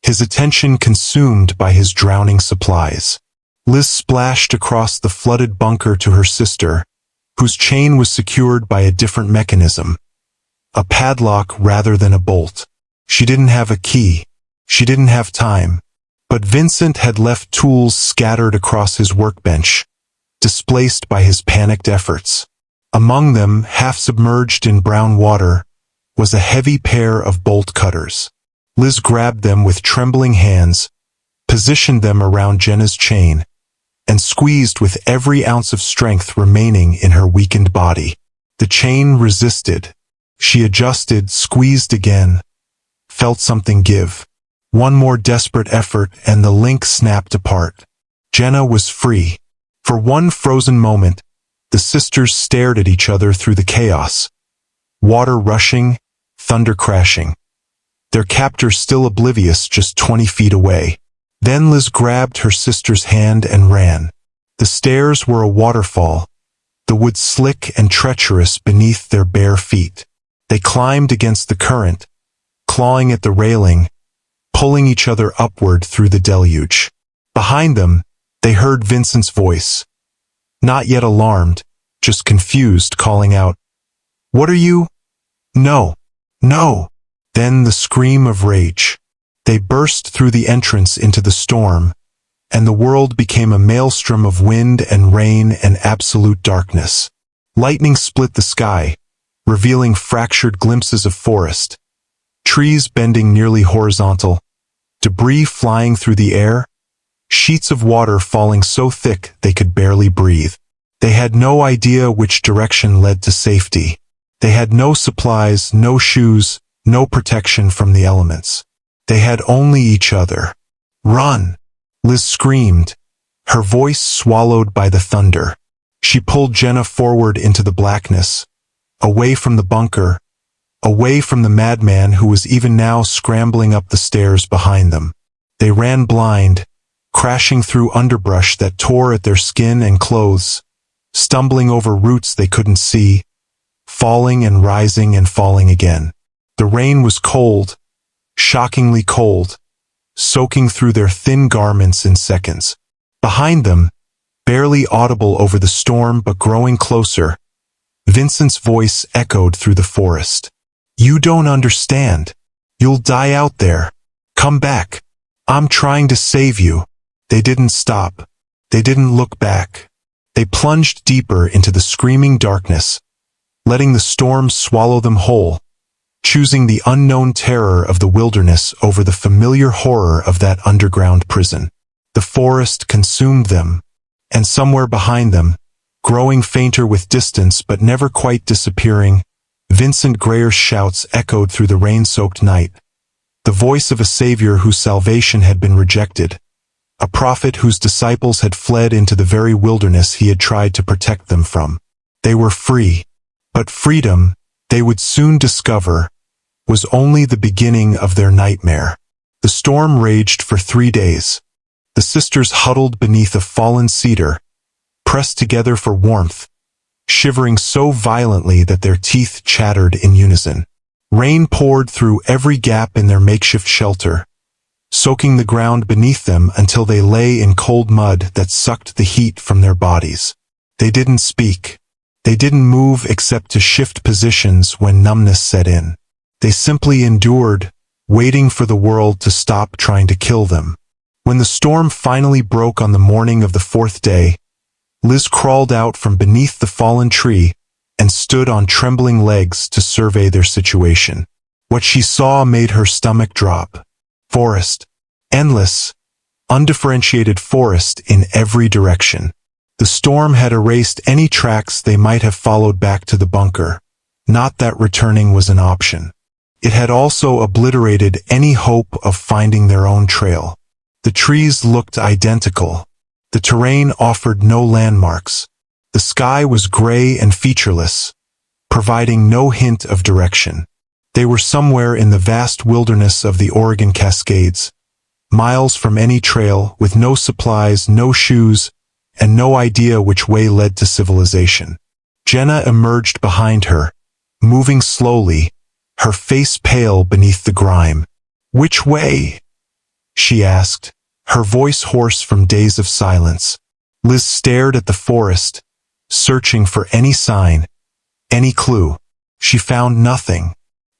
his attention consumed by his drowning supplies. Liz splashed across the flooded bunker to her sister, whose chain was secured by a different mechanism, a padlock rather than a bolt. She didn't have a key. She didn't have time. But Vincent had left tools scattered across his workbench, displaced by his panicked efforts. Among them, half submerged in brown water, was a heavy pair of bolt cutters. Liz grabbed them with trembling hands, positioned them around Jenna's chain, and squeezed with every ounce of strength remaining in her weakened body. The chain resisted. She adjusted, squeezed again, felt something give. One more desperate effort and the link snapped apart. Jenna was free. For one frozen moment, the sisters stared at each other through the chaos. Water rushing, thunder crashing. Their captor still oblivious just 20 feet away. Then Liz grabbed her sister's hand and ran. The stairs were a waterfall, the wood slick and treacherous beneath their bare feet. They climbed against the current, clawing at the railing, pulling each other upward through the deluge. Behind them, they heard Vincent's voice. Not yet alarmed, just confused, calling out, "What are you?" "No, no." Then the scream of rage. They burst through the entrance into the storm, and the world became a maelstrom of wind and rain and absolute darkness. Lightning split the sky, revealing fractured glimpses of forest, trees bending nearly horizontal, debris flying through the air, sheets of water falling so thick they could barely breathe. They had no idea which direction led to safety. They had no supplies, no shoes, no protection from the elements. They had only each other. "Run!" Liz screamed, her voice swallowed by the thunder. She pulled Jenna forward into the blackness, away from the bunker, away from the madman who was even now scrambling up the stairs behind them. They ran blind, crashing through underbrush that tore at their skin and clothes, stumbling over roots they couldn't see, falling and rising and falling again. The rain was cold, shockingly cold, soaking through their thin garments in seconds. Behind them, barely audible over the storm but growing closer, Vincent's voice echoed through the forest. "You don't understand. You'll die out there. Come back. I'm trying to save you." They didn't stop. They didn't look back. They plunged deeper into the screaming darkness, letting the storm swallow them whole, choosing the unknown terror of the wilderness over the familiar horror of that underground prison. The forest consumed them, and somewhere behind them, growing fainter with distance but never quite disappearing, Vincent Grayer's shouts echoed through the rain-soaked night. The voice of a savior whose salvation had been rejected, a prophet whose disciples had fled into the very wilderness he had tried to protect them from. They were free, but freedom, they would soon discover, was only the beginning of their nightmare. The storm raged for 3 days. The sisters huddled beneath a fallen cedar, pressed together for warmth, shivering so violently that their teeth chattered in unison. Rain poured through every gap in their makeshift shelter, soaking the ground beneath them until they lay in cold mud that sucked the heat from their bodies. They didn't speak. They didn't move except to shift positions when numbness set in. They simply endured, waiting for the world to stop trying to kill them. When the storm finally broke on the morning of the 4th day, Liz crawled out from beneath the fallen tree, and stood on trembling legs to survey their situation. What she saw made her stomach drop. Forest. Endless, undifferentiated forest in every direction. The storm had erased any tracks they might have followed back to the bunker. Not that returning was an option. It had also obliterated any hope of finding their own trail. The trees looked identical. The terrain offered no landmarks. The sky was gray and featureless, providing no hint of direction. They were somewhere in the vast wilderness of the Oregon Cascades, miles from any trail, with no supplies, no shoes, and no idea which way led to civilization. Jenna emerged behind her, moving slowly, her face pale beneath the grime. "Which way?" she asked, her voice hoarse from days of silence. Liz stared at the forest, searching for any sign, any clue. She found nothing.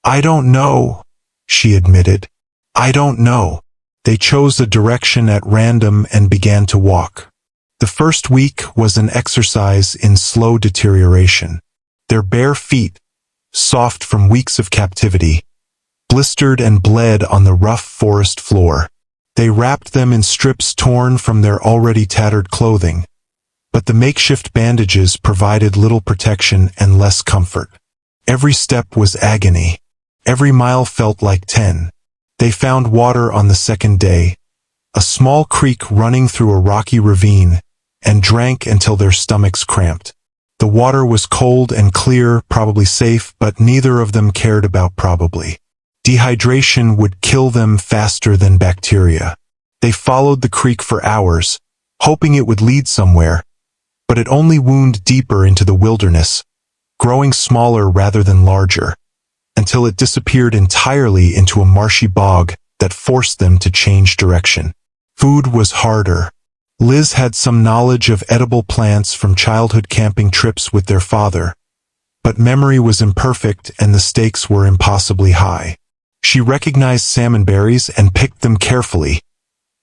"I don't know," she admitted. "I don't know." They chose a direction at random and began to walk. The first week was an exercise in slow deterioration. Their bare feet, soft from weeks of captivity, blistered and bled on the rough forest floor. They wrapped them in strips torn from their already tattered clothing, but the makeshift bandages provided little protection and less comfort. Every step was agony. Every mile felt like 10. They found water on the second day, a small creek running through a rocky ravine, and drank until their stomachs cramped. The water was cold and clear, probably safe, but neither of them cared about probably. Dehydration would kill them faster than bacteria. They followed the creek for hours, hoping it would lead somewhere, but it only wound deeper into the wilderness, growing smaller rather than larger, until it disappeared entirely into a marshy bog that forced them to change direction. Food was harder. Liz had some knowledge of edible plants from childhood camping trips with their father, but memory was imperfect and the stakes were impossibly high. She recognized salmon berries and picked them carefully,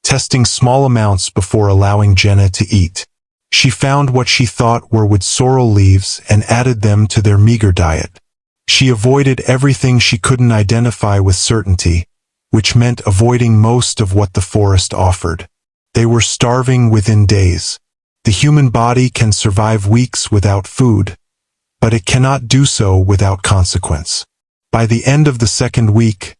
testing small amounts before allowing Jenna to eat. She found what she thought were wood sorrel leaves and added them to their meager diet. She avoided everything she couldn't identify with certainty, which meant avoiding most of what the forest offered. They were starving within days. The human body can survive weeks without food, but it cannot do so without consequence. By the end of the second week,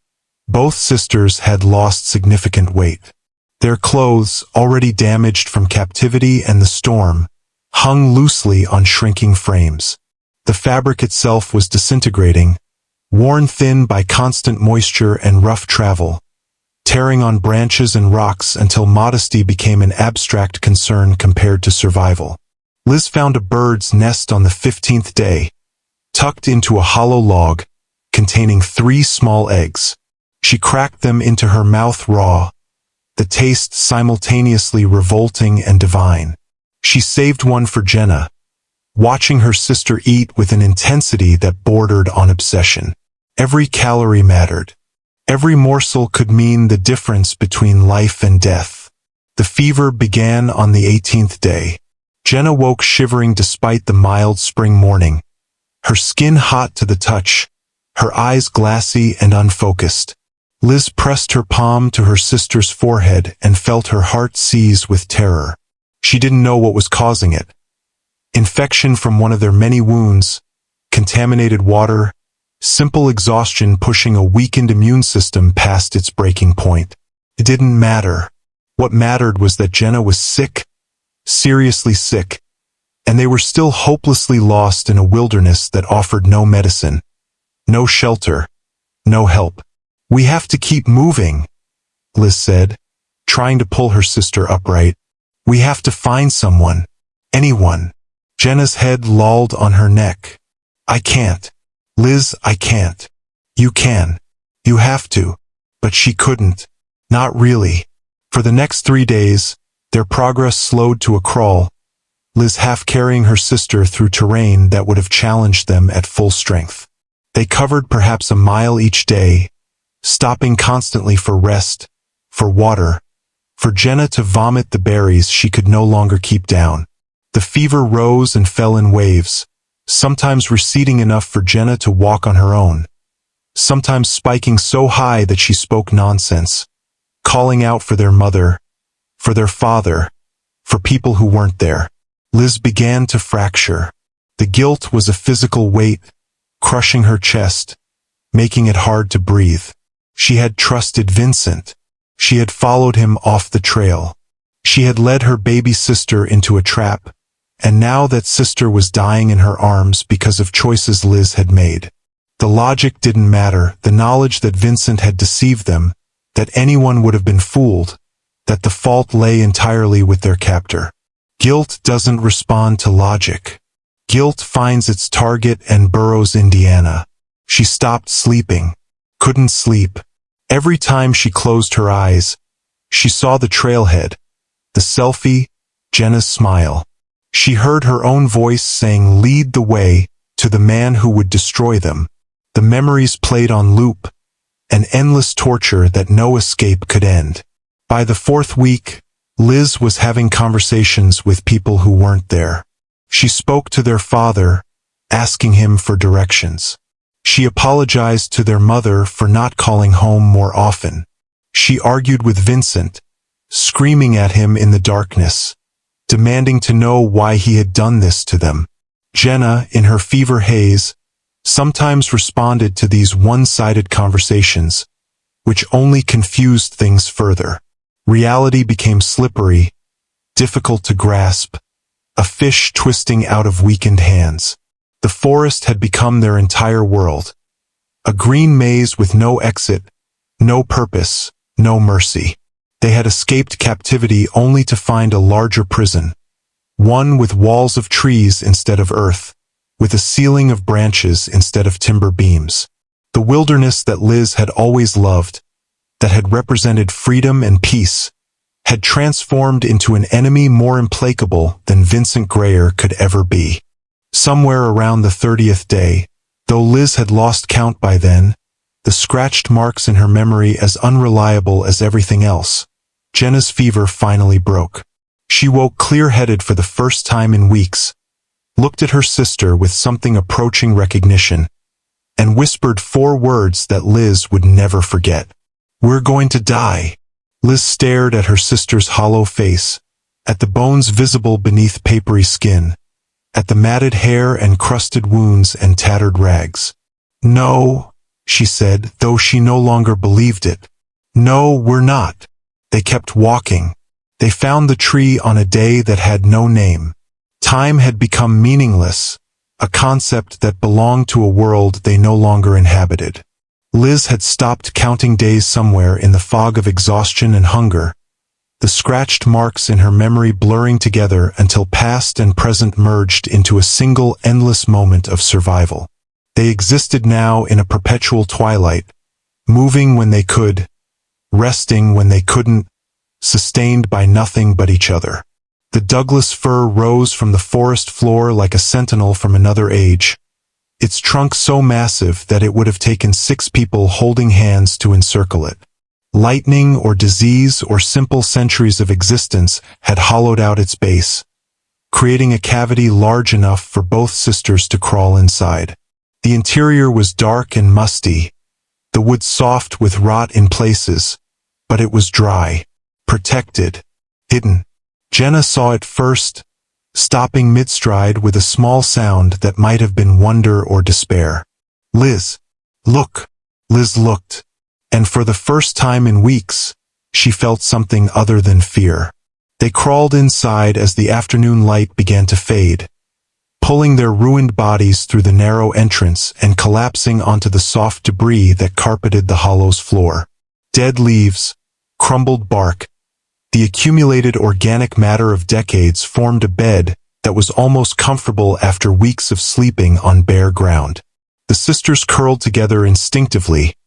both sisters had lost significant weight. Their clothes, already damaged from captivity and the storm, hung loosely on shrinking frames. The fabric itself was disintegrating, worn thin by constant moisture and rough travel, tearing on branches and rocks until modesty became an abstract concern compared to survival. Liz found a bird's nest on the 15th day, tucked into a hollow log, containing 3 small eggs. She cracked them into her mouth raw, the taste simultaneously revolting and divine. She saved one for Jenna, watching her sister eat with an intensity that bordered on obsession. Every calorie mattered. Every morsel could mean the difference between life and death. The fever began on the 18th day. Jenna woke shivering despite the mild spring morning, her skin hot to the touch, her eyes glassy and unfocused. Liz pressed her palm to her sister's forehead and felt her heart seize with terror. She didn't know what was causing it. Infection from one of their many wounds, contaminated water, simple exhaustion pushing a weakened immune system past its breaking point. It didn't matter. What mattered was that Jenna was sick, seriously sick, and they were still hopelessly lost in a wilderness that offered no medicine, no shelter, no help. "We have to keep moving," Liz said, trying to pull her sister upright. "We have to find someone. Anyone." Jenna's head lolled on her neck. "I can't. Liz, I can't." "You can. You have to." But she couldn't. Not really. For the next 3 days, their progress slowed to a crawl, Liz half carrying her sister through terrain that would have challenged them at full strength. They covered perhaps a mile each day, stopping constantly for rest, for water, for Jenna to vomit the berries she could no longer keep down. The fever rose and fell in waves, sometimes receding enough for Jenna to walk on her own, sometimes spiking so high that she spoke nonsense, calling out for their mother, for their father, for people who weren't there. Liz began to fracture. The guilt was a physical weight, crushing her chest, making it hard to breathe. She had trusted Vincent. She had followed him off the trail. She had led her baby sister into a trap, and now that sister was dying in her arms because of choices Liz had made. The logic didn't matter, the knowledge that Vincent had deceived them, that anyone would have been fooled, that the fault lay entirely with their captor. Guilt doesn't respond to logic. Guilt finds its target and burrows Indiana. She stopped sleeping, couldn't sleep. Every time she closed her eyes, she saw the trailhead, the selfie, Jenna's smile. She heard her own voice saying, "Lead the way," to the man who would destroy them. The memories played on loop, an endless torture that no escape could end. By the fourth week, Liz was having conversations with people who weren't there. She spoke to their father, asking him for directions. She apologized to their mother for not calling home more often. She argued with Vincent, screaming at him in the darkness, demanding to know why he had done this to them. Jenna, in her fever haze, sometimes responded to these one-sided conversations, which only confused things further. Reality became slippery, difficult to grasp, a fish twisting out of weakened hands. The forest had become their entire world, a green maze with no exit, no purpose, no mercy. They had escaped captivity only to find a larger prison, one with walls of trees instead of earth, with a ceiling of branches instead of timber beams. The wilderness that Liz had always loved, that had represented freedom and peace, had transformed into an enemy more implacable than Vincent Grayer could ever be. Somewhere around the 30th day, though Liz had lost count by then, the scratched marks in her memory as unreliable as everything else, Jenna's fever finally broke. She woke clear-headed for the first time in weeks, looked at her sister with something approaching recognition, and whispered 4 words that Liz would never forget. "We're going to die." Liz stared at her sister's hollow face, at the bones visible beneath papery skin, at the matted hair and crusted wounds and tattered rags. "No," she said, though she no longer believed it. "No, we're not." They kept walking. They found the tree on a day that had no name. Time had become meaningless, a concept that belonged to a world they no longer inhabited. Liz had stopped counting days somewhere in the fog of exhaustion and hunger, the scratched marks in her memory blurring together until past and present merged into a single endless moment of survival. They existed now in a perpetual twilight, moving when they could, resting when they couldn't, sustained by nothing but each other. The Douglas fir rose from the forest floor like a sentinel from another age, its trunk so massive that it would have taken 6 people holding hands to encircle it. Lightning or disease or simple centuries of existence had hollowed out its base, creating a cavity large enough for both sisters to crawl inside. The interior was dark and musty, the wood soft with rot in places, but it was dry, protected, hidden. Jenna saw it first, stopping mid-stride with a small sound that might have been wonder or despair. "Liz, look." Liz looked, and for the first time in weeks, she felt something other than fear. They crawled inside as the afternoon light began to fade, pulling their ruined bodies through the narrow entrance and collapsing onto the soft debris that carpeted the hollow's floor. Dead leaves, crumbled bark, the accumulated organic matter of decades formed a bed that was almost comfortable after weeks of sleeping on bare ground. The sisters curled together instinctively,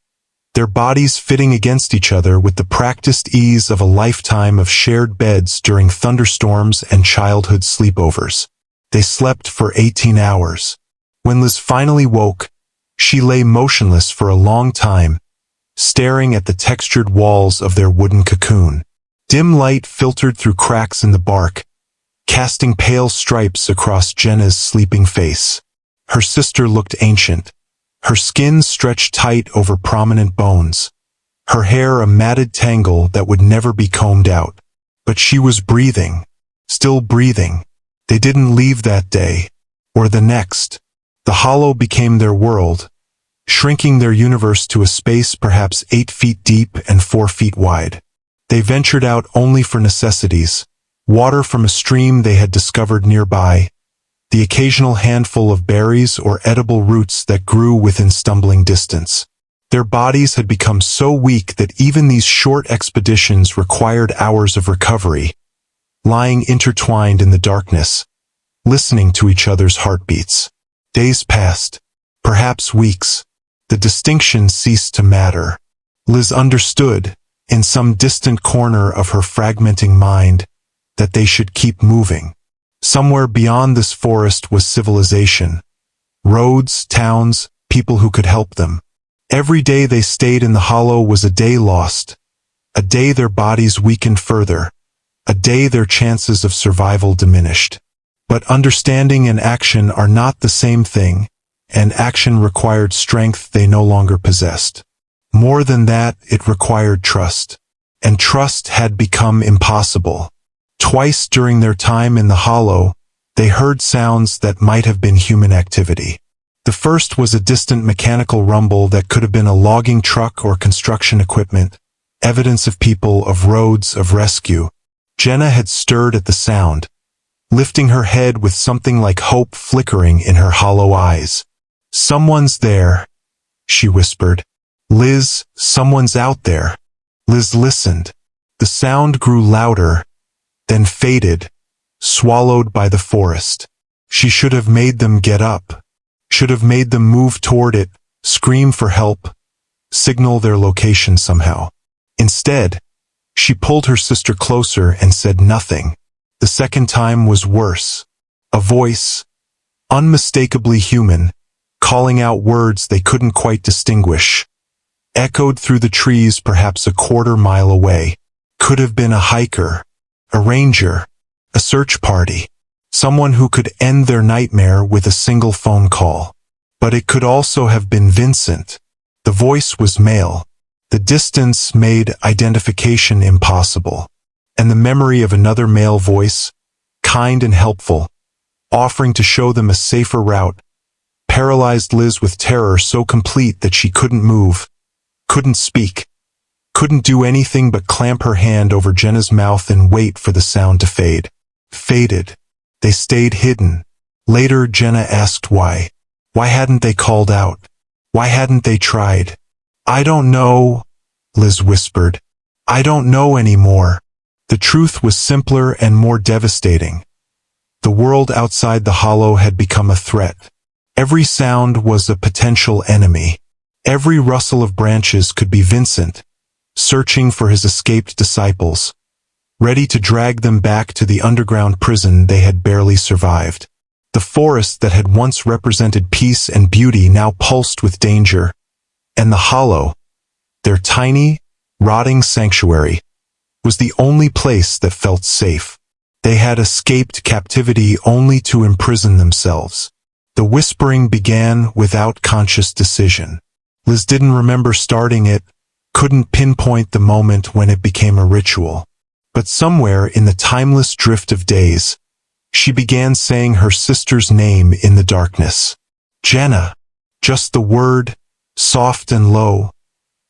their bodies fitting against each other with the practiced ease of a lifetime of shared beds during thunderstorms and childhood sleepovers. They slept for 18 hours. When Liz finally woke, she lay motionless for a long time, staring at the textured walls of their wooden cocoon. Dim light filtered through cracks in the bark, casting pale stripes across Jenna's sleeping face. Her sister looked ancient. Her skin stretched tight over prominent bones. Her hair a matted tangle that would never be combed out. But she was breathing. Still breathing. They didn't leave that day. Or the next. The hollow became their world, shrinking their universe to a space perhaps 8 feet deep and 4 feet wide. They ventured out only for necessities, water from a stream they had discovered nearby, the occasional handful of berries or edible roots that grew within stumbling distance. Their bodies had become so weak that even these short expeditions required hours of recovery, lying intertwined in the darkness, listening to each other's heartbeats. Days passed, perhaps weeks. The distinction ceased to matter. Liz understood, in some distant corner of her fragmenting mind, that they should keep moving. Somewhere beyond this forest was civilization. Roads, towns, people who could help them. Every day they stayed in the hollow was a day lost. A day their bodies weakened further. A day their chances of survival diminished. But understanding and action are not the same thing, and action required strength they no longer possessed. More than that, it required trust. And trust had become impossible. Twice during their time in the hollow, they heard sounds that might have been human activity. The first was a distant mechanical rumble that could have been a logging truck or construction equipment, evidence of people, of roads, of rescue. Jenna had stirred at the sound, lifting her head with something like hope flickering in her hollow eyes. "Someone's there," she whispered. "Liz, someone's out there." Liz listened. The sound grew louder, then faded, swallowed by the forest. She should have made them get up, should have made them move toward it, scream for help, signal their location somehow. Instead, she pulled her sister closer and said nothing. The second time was worse. A voice, unmistakably human, calling out words they couldn't quite distinguish, echoed through the trees perhaps a quarter-mile away. Could have been a hiker, a ranger, a search party, someone who could end their nightmare with a single phone call. But it could also have been Vincent. The voice was male. The distance made identification impossible. And the memory of another male voice, kind and helpful, offering to show them a safer route, paralyzed Liz with terror so complete that she couldn't move, couldn't speak, couldn't do anything but clamp her hand over Jenna's mouth and wait for the sound to fade. Faded. They stayed hidden. Later, Jenna asked why. Why hadn't they called out? Why hadn't they tried? "I don't know," Liz whispered. "I don't know anymore." The truth was simpler and more devastating. The world outside the hollow had become a threat. Every sound was a potential enemy. Every rustle of branches could be Vincent, searching for his escaped disciples, ready to drag them back to the underground prison they had barely survived. The forest that had once represented peace and beauty now pulsed with danger, and the hollow, their tiny, rotting sanctuary, was the only place that felt safe. They had escaped captivity only to imprison themselves. The whispering began without conscious decision. Liz didn't remember starting it, couldn't pinpoint the moment when it became a ritual. But somewhere in the timeless drift of days, she began saying her sister's name in the darkness. Jenna. Just the word, soft and low.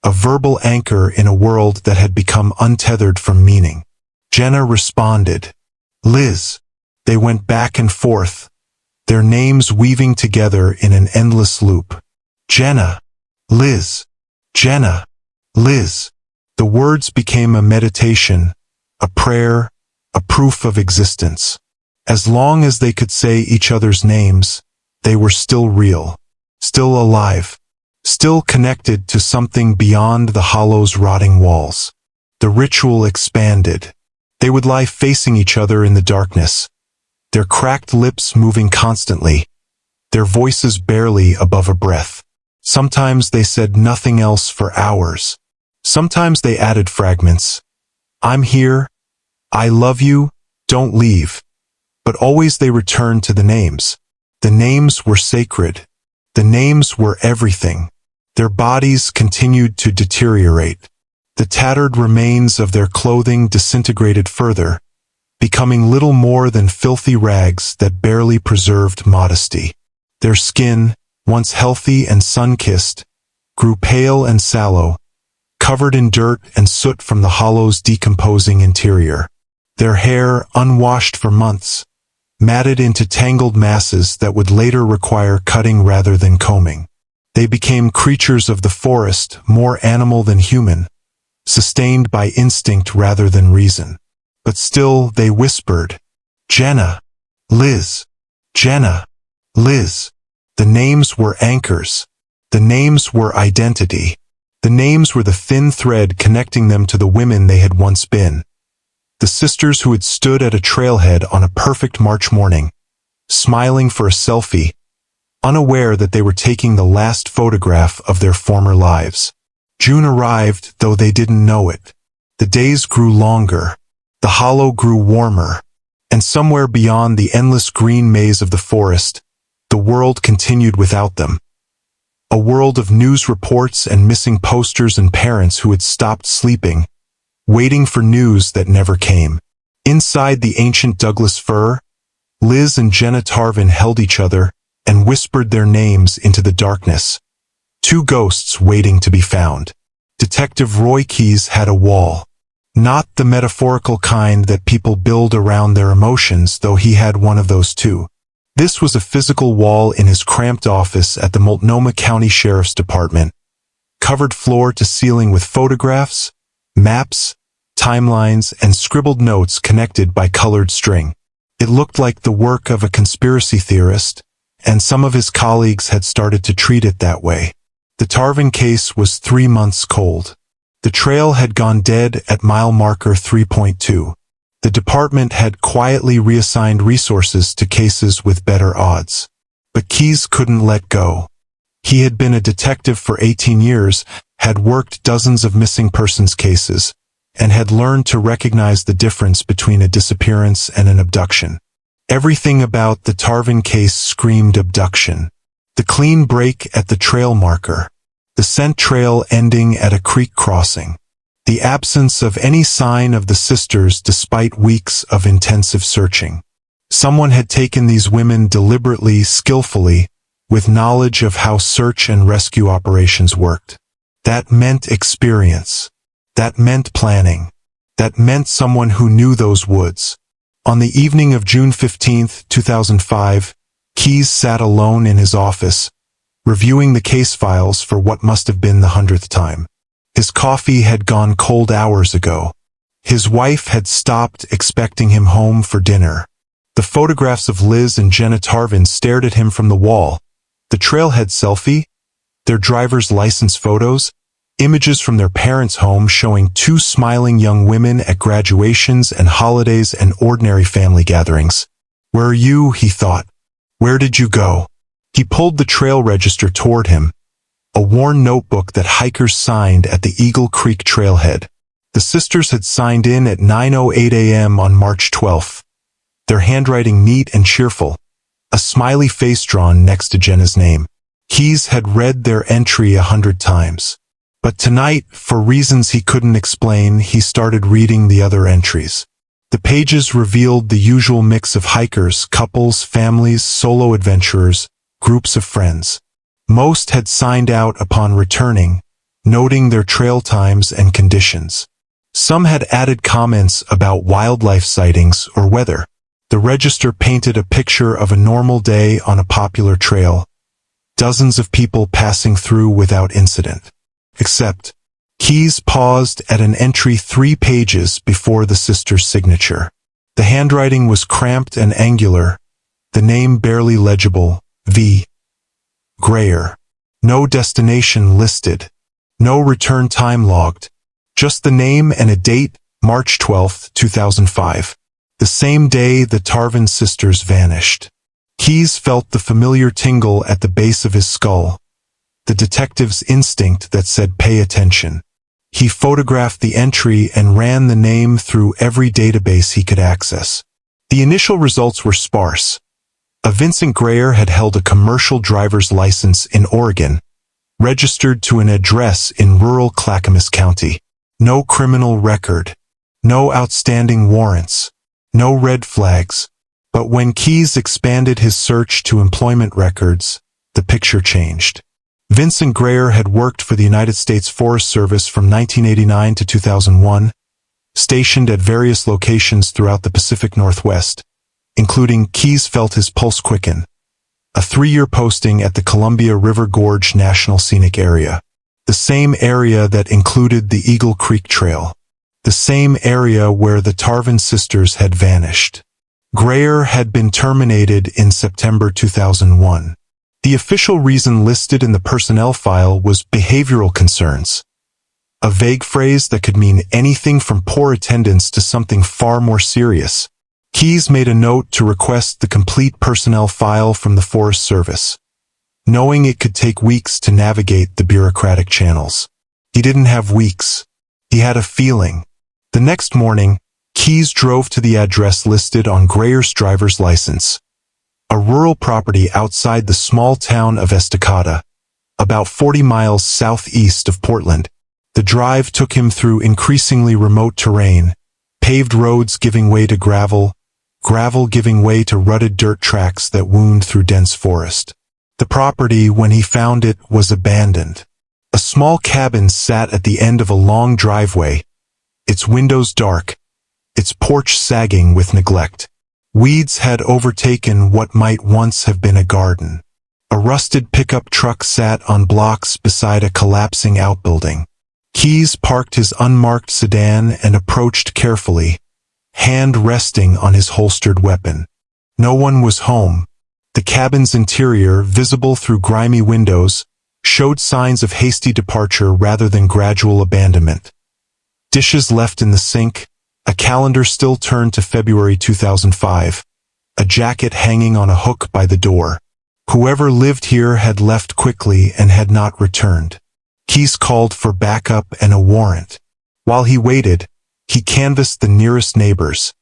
A verbal anchor in a world that had become untethered from meaning. Jenna responded. Liz. They went back and forth, their names weaving together in an endless loop. Jenna. Liz. Jenna. Liz. The words became a meditation, a prayer, a proof of existence. As long as they could say each other's names, they were still real, still alive, still connected to something beyond the hollow's rotting walls. The ritual expanded. They would lie facing each other in the darkness, their cracked lips moving constantly, their voices barely above a breath. Sometimes they said nothing else for hours. Sometimes they added fragments. I'm here. I love you. Don't leave. But always they returned to the names. The names were sacred. The names were everything. Their bodies continued to deteriorate. The tattered remains of their clothing disintegrated further, becoming little more than filthy rags that barely preserved modesty. Their skin, once healthy and sun-kissed, grew pale and sallow, covered in dirt and soot from the hollow's decomposing interior. Their hair, unwashed for months, matted into tangled masses that would later require cutting rather than combing. They became creatures of the forest, more animal than human, sustained by instinct rather than reason. But still they whispered, "Jenna, Liz, Jenna, Liz." The names were anchors. The names were identity. The names were the thin thread connecting them to the women they had once been. The sisters who had stood at a trailhead on a perfect March morning, smiling for a selfie, unaware that they were taking the last photograph of their former lives. June arrived, though they didn't know it. The days grew longer. The hollow grew warmer. And somewhere beyond the endless green maze of the forest, the world continued without them. A world of news reports and missing posters and parents who had stopped sleeping, waiting for news that never came. Inside the ancient Douglas fir, Liz and Jenna Tarvin held each other and whispered their names into the darkness. Two ghosts waiting to be found. Detective Roy Keyes had a wall. Not the metaphorical kind that people build around their emotions, though he had one of those too. This was a physical wall in his cramped office at the Multnomah County Sheriff's Department, covered floor to ceiling with photographs, maps, timelines, and scribbled notes connected by colored string. It looked like the work of a conspiracy theorist, and some of his colleagues had started to treat it that way. The Tarvin case was 3 months cold. The trail had gone dead at mile marker 3.2. The department had quietly reassigned resources to cases with better odds. But Keyes couldn't let go. He had been a detective for 18 years, had worked dozens of missing persons cases, and had learned to recognize the difference between a disappearance and an abduction. Everything about the Tarvin case screamed abduction. The clean break at the trail marker. The scent trail ending at a creek crossing. The absence of any sign of the sisters despite weeks of intensive searching. Someone had taken these women deliberately, skillfully, with knowledge of how search and rescue operations worked. That meant experience. That meant planning. That meant someone who knew those woods. On the evening of June 15, 2005, Keyes sat alone in his office, reviewing the case files for what must have been the 100th time. His coffee had gone cold hours ago. His wife had stopped expecting him home for dinner. The photographs of Liz and Jenna Tarvin stared at him from the wall. The trailhead selfie, their driver's license photos, images from their parents' home showing two smiling young women at graduations and holidays and ordinary family gatherings. "Where are you?" he thought. "Where did you go?" He pulled the trail register toward him, a worn notebook that hikers signed at the Eagle Creek trailhead. The sisters had signed in at 9:08 a.m. on March 12th, their handwriting neat and cheerful, a smiley face drawn next to Jenna's name. Keyes had read their entry 100 times. But tonight, for reasons he couldn't explain, he started reading the other entries. The pages revealed the usual mix of hikers, couples, families, solo adventurers, groups of friends. Most had signed out upon returning, noting their trail times and conditions. Some had added comments about wildlife sightings or weather. The register painted a picture of a normal day on a popular trail, dozens of people passing through without incident. Except, Keyes paused at an entry 3 pages before the sister's signature. The handwriting was cramped and angular, the name barely legible, V. Grayer. No destination listed. No return time logged. Just the name and a date, March 12, 2005. The same day the Tarvin sisters vanished. Keyes felt the familiar tingle at the base of his skull, the detective's instinct that said pay attention. He photographed the entry and ran the name through every database he could access. The initial results were sparse. A Vincent Grayer had held a commercial driver's license in Oregon, registered to an address in rural Clackamas County. No criminal record. No outstanding warrants. No red flags. But when Keyes expanded his search to employment records, the picture changed. Vincent Grayer had worked for the United States Forest Service from 1989 to 2001, stationed at various locations throughout the Pacific Northwest, including Keyes felt his pulse quicken, a 3-year posting at the Columbia River Gorge National Scenic Area, the same area that included the Eagle Creek Trail, the same area where the Tarvin sisters had vanished. Grayer had been terminated in September 2001. The official reason listed in the personnel file was behavioral concerns, a vague phrase that could mean anything from poor attendance to something far more serious. Keyes made a note to request the complete personnel file from the Forest Service, knowing it could take weeks to navigate the bureaucratic channels. He didn't have weeks. He had a feeling. The next morning, Keyes drove to the address listed on Grayer's driver's license, a rural property outside the small town of Estacada, about 40 miles southeast of Portland. The drive took him through increasingly remote terrain, paved roads giving way to gravel, gravel giving way to rutted dirt tracks that wound through dense forest. The property, when he found it, was abandoned. A small cabin sat at the end of a long driveway, its windows dark, its porch sagging with neglect. Weeds had overtaken what might once have been a garden. A rusted pickup truck sat on blocks beside a collapsing outbuilding. Keyes parked his unmarked sedan and approached carefully, hand resting on his holstered weapon. No one was home. The cabin's interior, visible through grimy windows, showed signs of hasty departure rather than gradual abandonment. Dishes left in the sink, a calendar still turned to February 2005, a jacket hanging on a hook by the door. Whoever lived here had left quickly and had not returned. Keyes called for backup and a warrant. While he waited, he canvassed the nearest neighbors,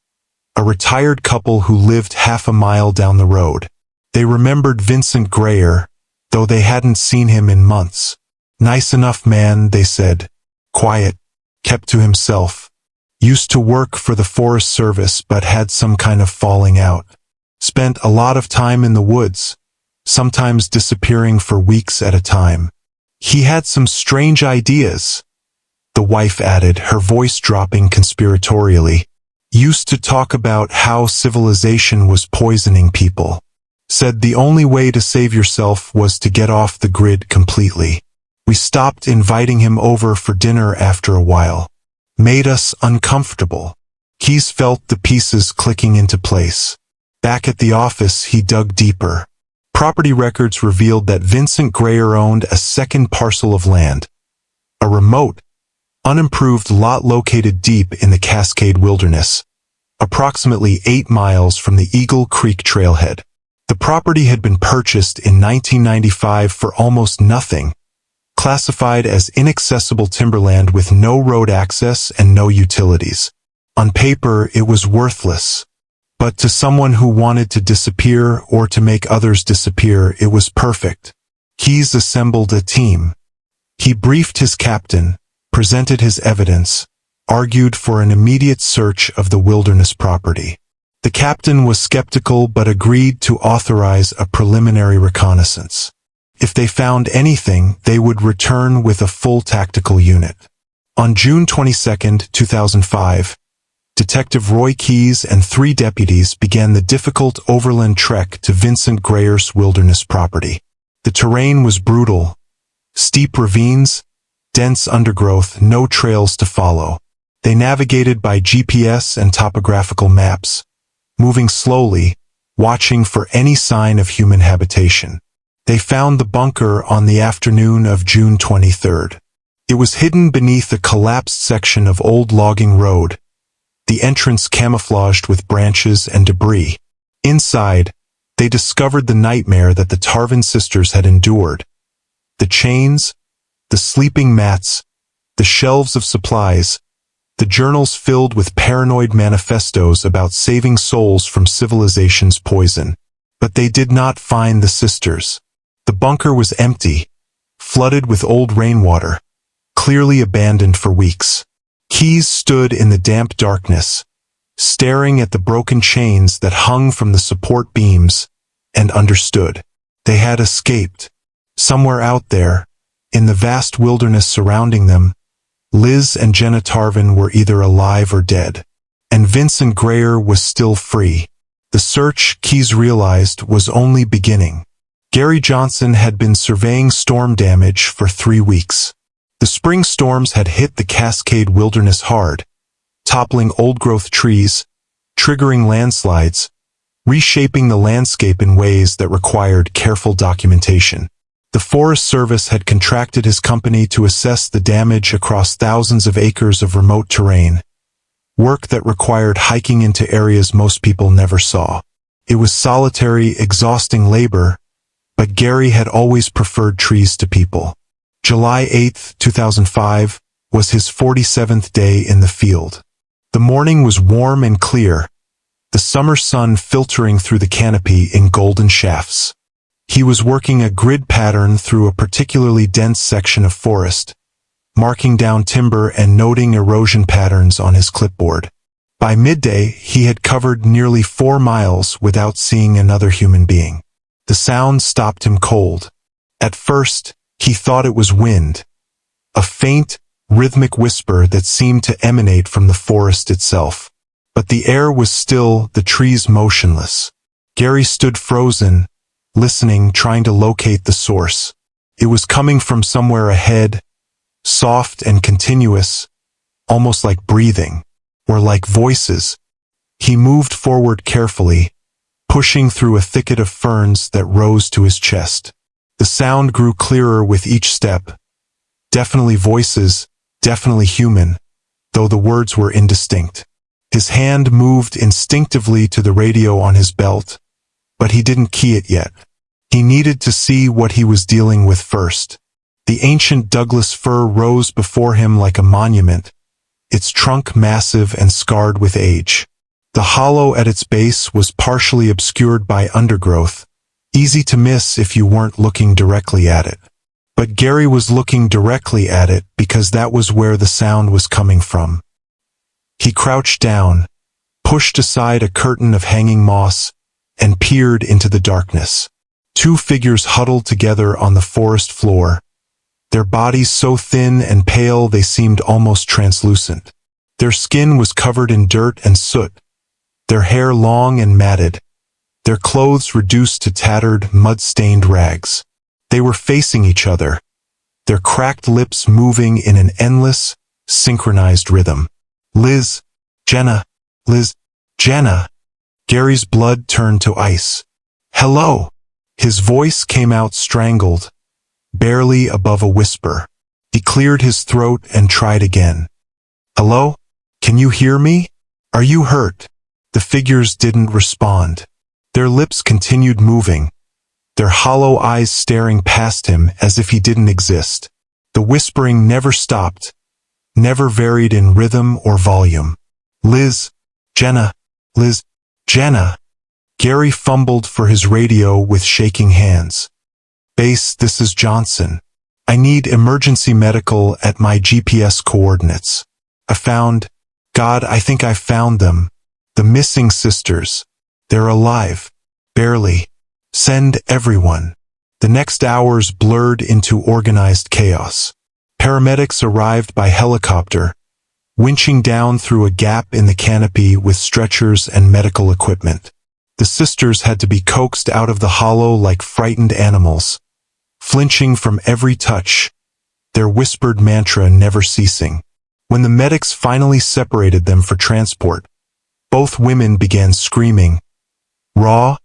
a retired couple who lived half a mile down the road. They remembered Vincent Grayer, though they hadn't seen him in months. Nice enough man, they said. Quiet, kept to himself. Used to work for the Forest Service but had some kind of falling out. Spent a lot of time in the woods, sometimes disappearing for weeks at a time. He had some strange ideas, the wife added, her voice dropping conspiratorially. Used to talk about how civilization was poisoning people. Said the only way to save yourself was to get off the grid completely. We stopped inviting him over for dinner after a while. Made us uncomfortable. Keyes felt the pieces clicking into place. Back at the office, he dug deeper. Property records revealed that Vincent Grayer owned a second parcel of land, a remote, unimproved lot located deep in the Cascade Wilderness, approximately 8 miles from the Eagle Creek trailhead. The property had been purchased in 1995 for almost nothing, classified as inaccessible timberland with no road access and no utilities. On paper, it was worthless. But to someone who wanted to disappear or to make others disappear, it was perfect. Keyes assembled a team. He briefed his captain, presented his evidence, argued for an immediate search of the wilderness property. The captain was skeptical but agreed to authorize a preliminary reconnaissance. If they found anything, they would return with a full tactical unit. On June 22, 2005, Detective Roy Keyes and 3 deputies began the difficult overland trek to Vincent Grayer's wilderness property. The terrain was brutal. Steep ravines, dense undergrowth, no trails to follow. They navigated by GPS and topographical maps, moving slowly, watching for any sign of human habitation. They found the bunker on the afternoon of June 23rd. It was hidden beneath a collapsed section of old logging road, the entrance camouflaged with branches and debris. Inside, they discovered the nightmare that the Tarvin sisters had endured. The chains, the sleeping mats, the shelves of supplies, the journals filled with paranoid manifestos about saving souls from civilization's poison. But they did not find the sisters. The bunker was empty, flooded with old rainwater, clearly abandoned for weeks. Keys stood in the damp darkness, staring at the broken chains that hung from the support beams, and understood. They had escaped. Somewhere out there, in the vast wilderness surrounding them, Liz and Jenna Tarvin were either alive or dead. And Vincent Greer was still free. The search, Keys realized, was only beginning. Gary Johnson had been surveying storm damage for 3 weeks. The spring storms had hit the Cascade Wilderness hard, toppling old-growth trees, triggering landslides, reshaping the landscape in ways that required careful documentation. The Forest Service had contracted his company to assess the damage across thousands of acres of remote terrain, work that required hiking into areas most people never saw. It was solitary, exhausting labor, but Gary had always preferred trees to people. July 8, 2005, was his 47th day in the field. The morning was warm and clear, the summer sun filtering through the canopy in golden shafts. He was working a grid pattern through a particularly dense section of forest, marking down timber and noting erosion patterns on his clipboard. By midday, he had covered nearly 4 miles without seeing another human being. The sound stopped him cold. At first, he thought it was wind, a faint, rhythmic whisper that seemed to emanate from the forest itself. But the air was still, the trees motionless. Gary stood frozen, listening, trying to locate the source. It was coming from somewhere ahead, soft and continuous, almost like breathing, or like voices. He moved forward carefully, pushing through a thicket of ferns that rose to his chest. The sound grew clearer with each step. Definitely voices, definitely human, though the words were indistinct. His hand moved instinctively to the radio on his belt, but he didn't key it yet. He needed to see what he was dealing with first. The ancient Douglas fir rose before him like a monument, its trunk massive and scarred with age. The hollow at its base was partially obscured by undergrowth, easy to miss if you weren't looking directly at it. But Gary was looking directly at it because that was where the sound was coming from. He crouched down, pushed aside a curtain of hanging moss, and peered into the darkness. 2 figures huddled together on the forest floor, their bodies so thin and pale they seemed almost translucent. Their skin was covered in dirt and soot, their hair long and matted, their clothes reduced to tattered, mud-stained rags. They were facing each other, their cracked lips moving in an endless, synchronized rhythm. Liz, Jenna, Liz, Jenna. Gary's blood turned to ice. Hello. His voice came out strangled, barely above a whisper. He cleared his throat and tried again. Hello? Can you hear me? Are you hurt? The figures didn't respond. Their lips continued moving, their hollow eyes staring past him as if he didn't exist. The whispering never stopped, never varied in rhythm or volume. Liz, Jenna, Liz, Jenna. Gary fumbled for his radio with shaking hands. Base, this is Johnson. I need emergency medical at my GPS coordinates. I think I found them. The missing sisters. They're alive. Barely. Send everyone. The next hours blurred into organized chaos. Paramedics arrived by helicopter, winching down through a gap in the canopy with stretchers and medical equipment. The sisters had to be coaxed out of the hollow like frightened animals, flinching from every touch, their whispered mantra never ceasing. When the medics finally separated them for transport, both women began screaming, raw,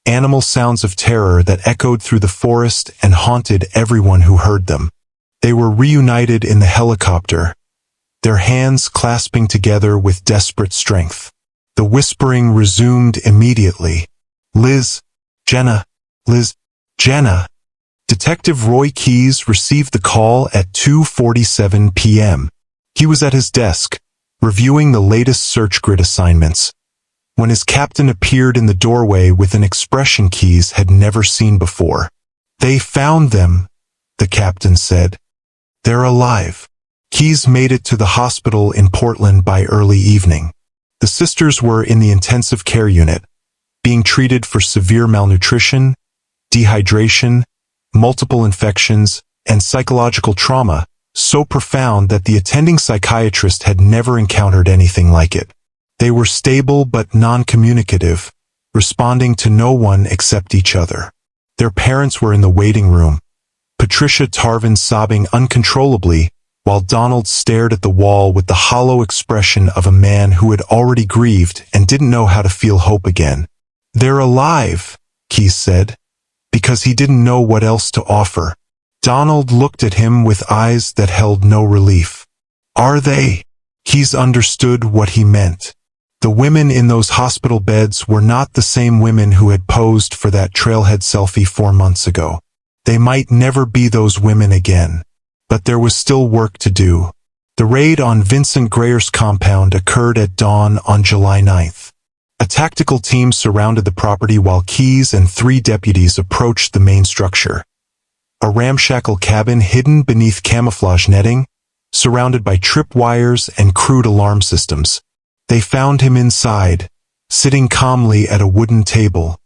animal sounds of terror that echoed through the forest and haunted everyone who heard them. They were reunited in the helicopter, their hands clasping together with desperate strength. The whispering resumed immediately. Liz, Jenna, Liz, Jenna. Detective Roy Keyes received the call at 2:47 p.m. He was at his desk, reviewing the latest search grid assignments, when his captain appeared in the doorway with an expression Keyes had never seen before. "They found them," the captain said. "They're alive." Keyes made it to the hospital in Portland by early evening. The sisters were in the intensive care unit, being treated for severe malnutrition, dehydration, multiple infections, and psychological trauma, so profound that the attending psychiatrist had never encountered anything like it. They were stable but non-communicative, responding to no one except each other. Their parents were in the waiting room, Patricia Tarvin sobbing uncontrollably, while Donald stared at the wall with the hollow expression of a man who had already grieved and didn't know how to feel hope again. "They're alive," Keyes said, because he didn't know what else to offer. Donald looked at him with eyes that held no relief. "Are they?" Keyes understood what he meant. The women in those hospital beds were not the same women who had posed for that trailhead selfie 4 months ago. They might never be those women again. But there was still work to do. The raid on Vincent Grayer's compound occurred at dawn on July 9th. A tactical team surrounded the property while Keyes and 3 deputies approached the main structure. A ramshackle cabin hidden beneath camouflage netting, surrounded by tripwires and crude alarm systems. They found him inside, sitting calmly at a wooden table,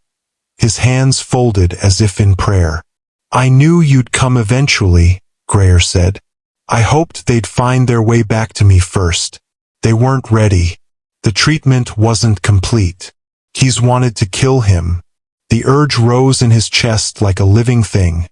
his hands folded as if in prayer. "I knew you'd come eventually," Grayer said. "I hoped they'd find their way back to me first. They weren't ready. The treatment wasn't complete. Keyes wanted to kill him." The urge rose in his chest like a living thing,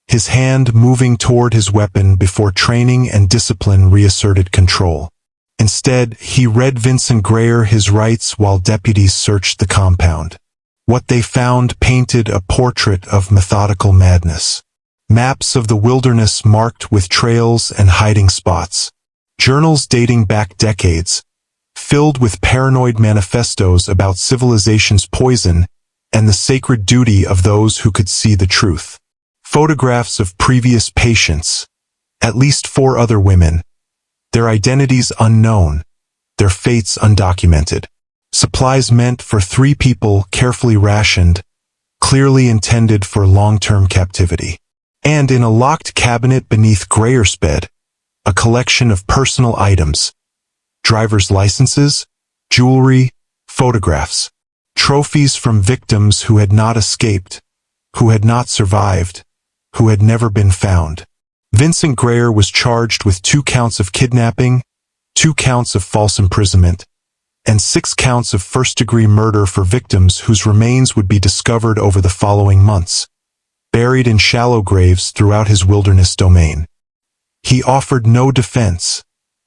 his hand moving toward his weapon before training and discipline reasserted control. Instead, he read Vincent Grayer his rights while deputies searched the compound. What they found painted a portrait of methodical madness. Maps of the wilderness marked with trails and hiding spots. Journals dating back decades, filled with paranoid manifestos about civilization's poison and the sacred duty of those who could see the truth. Photographs of previous patients, at least 4 other women, their identities unknown, their fates undocumented. Supplies meant for 3 people carefully rationed, clearly intended for long-term captivity. And in a locked cabinet beneath Grayer's bed, a collection of personal items, driver's licenses, jewelry, photographs, trophies from victims who had not escaped, who had not survived, who had never been found. Vincent Grayer was charged with 2 counts of kidnapping, 2 counts of false imprisonment, and 6 counts of first-degree murder for victims whose remains would be discovered over the following months, buried in shallow graves throughout his wilderness domain. He offered no defense,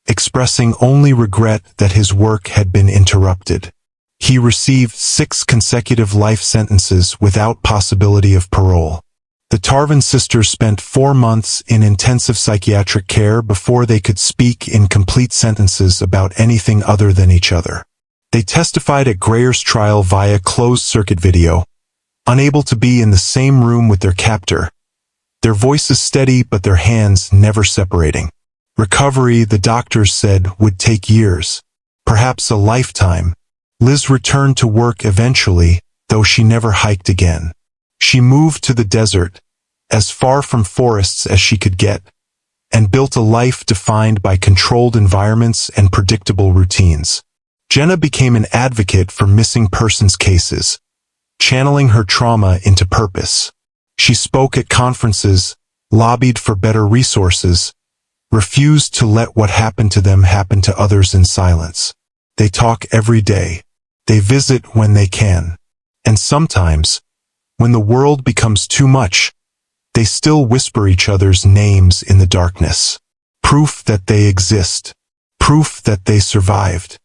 expressing only regret that his work had been interrupted. He received 6 consecutive life sentences without possibility of parole. The Tarvin sisters spent 4 months in intensive psychiatric care before they could speak in complete sentences about anything other than each other. They testified at Grayer's trial via closed-circuit video, unable to be in the same room with their captor, their voices steady but their hands never separating. Recovery, the doctors said, would take years, perhaps a lifetime. Liz returned to work eventually, though she never hiked again. She moved to the desert, as far from forests as she could get, and built a life defined by controlled environments and predictable routines. Jenna became an advocate for missing persons cases, channeling her trauma into purpose. She spoke at conferences, lobbied for better resources, refused to let what happened to them happen to others in silence. They talk every day. They visit when they can. And sometimes, when the world becomes too much, they still whisper each other's names in the darkness. Proof that they exist. Proof that they survived.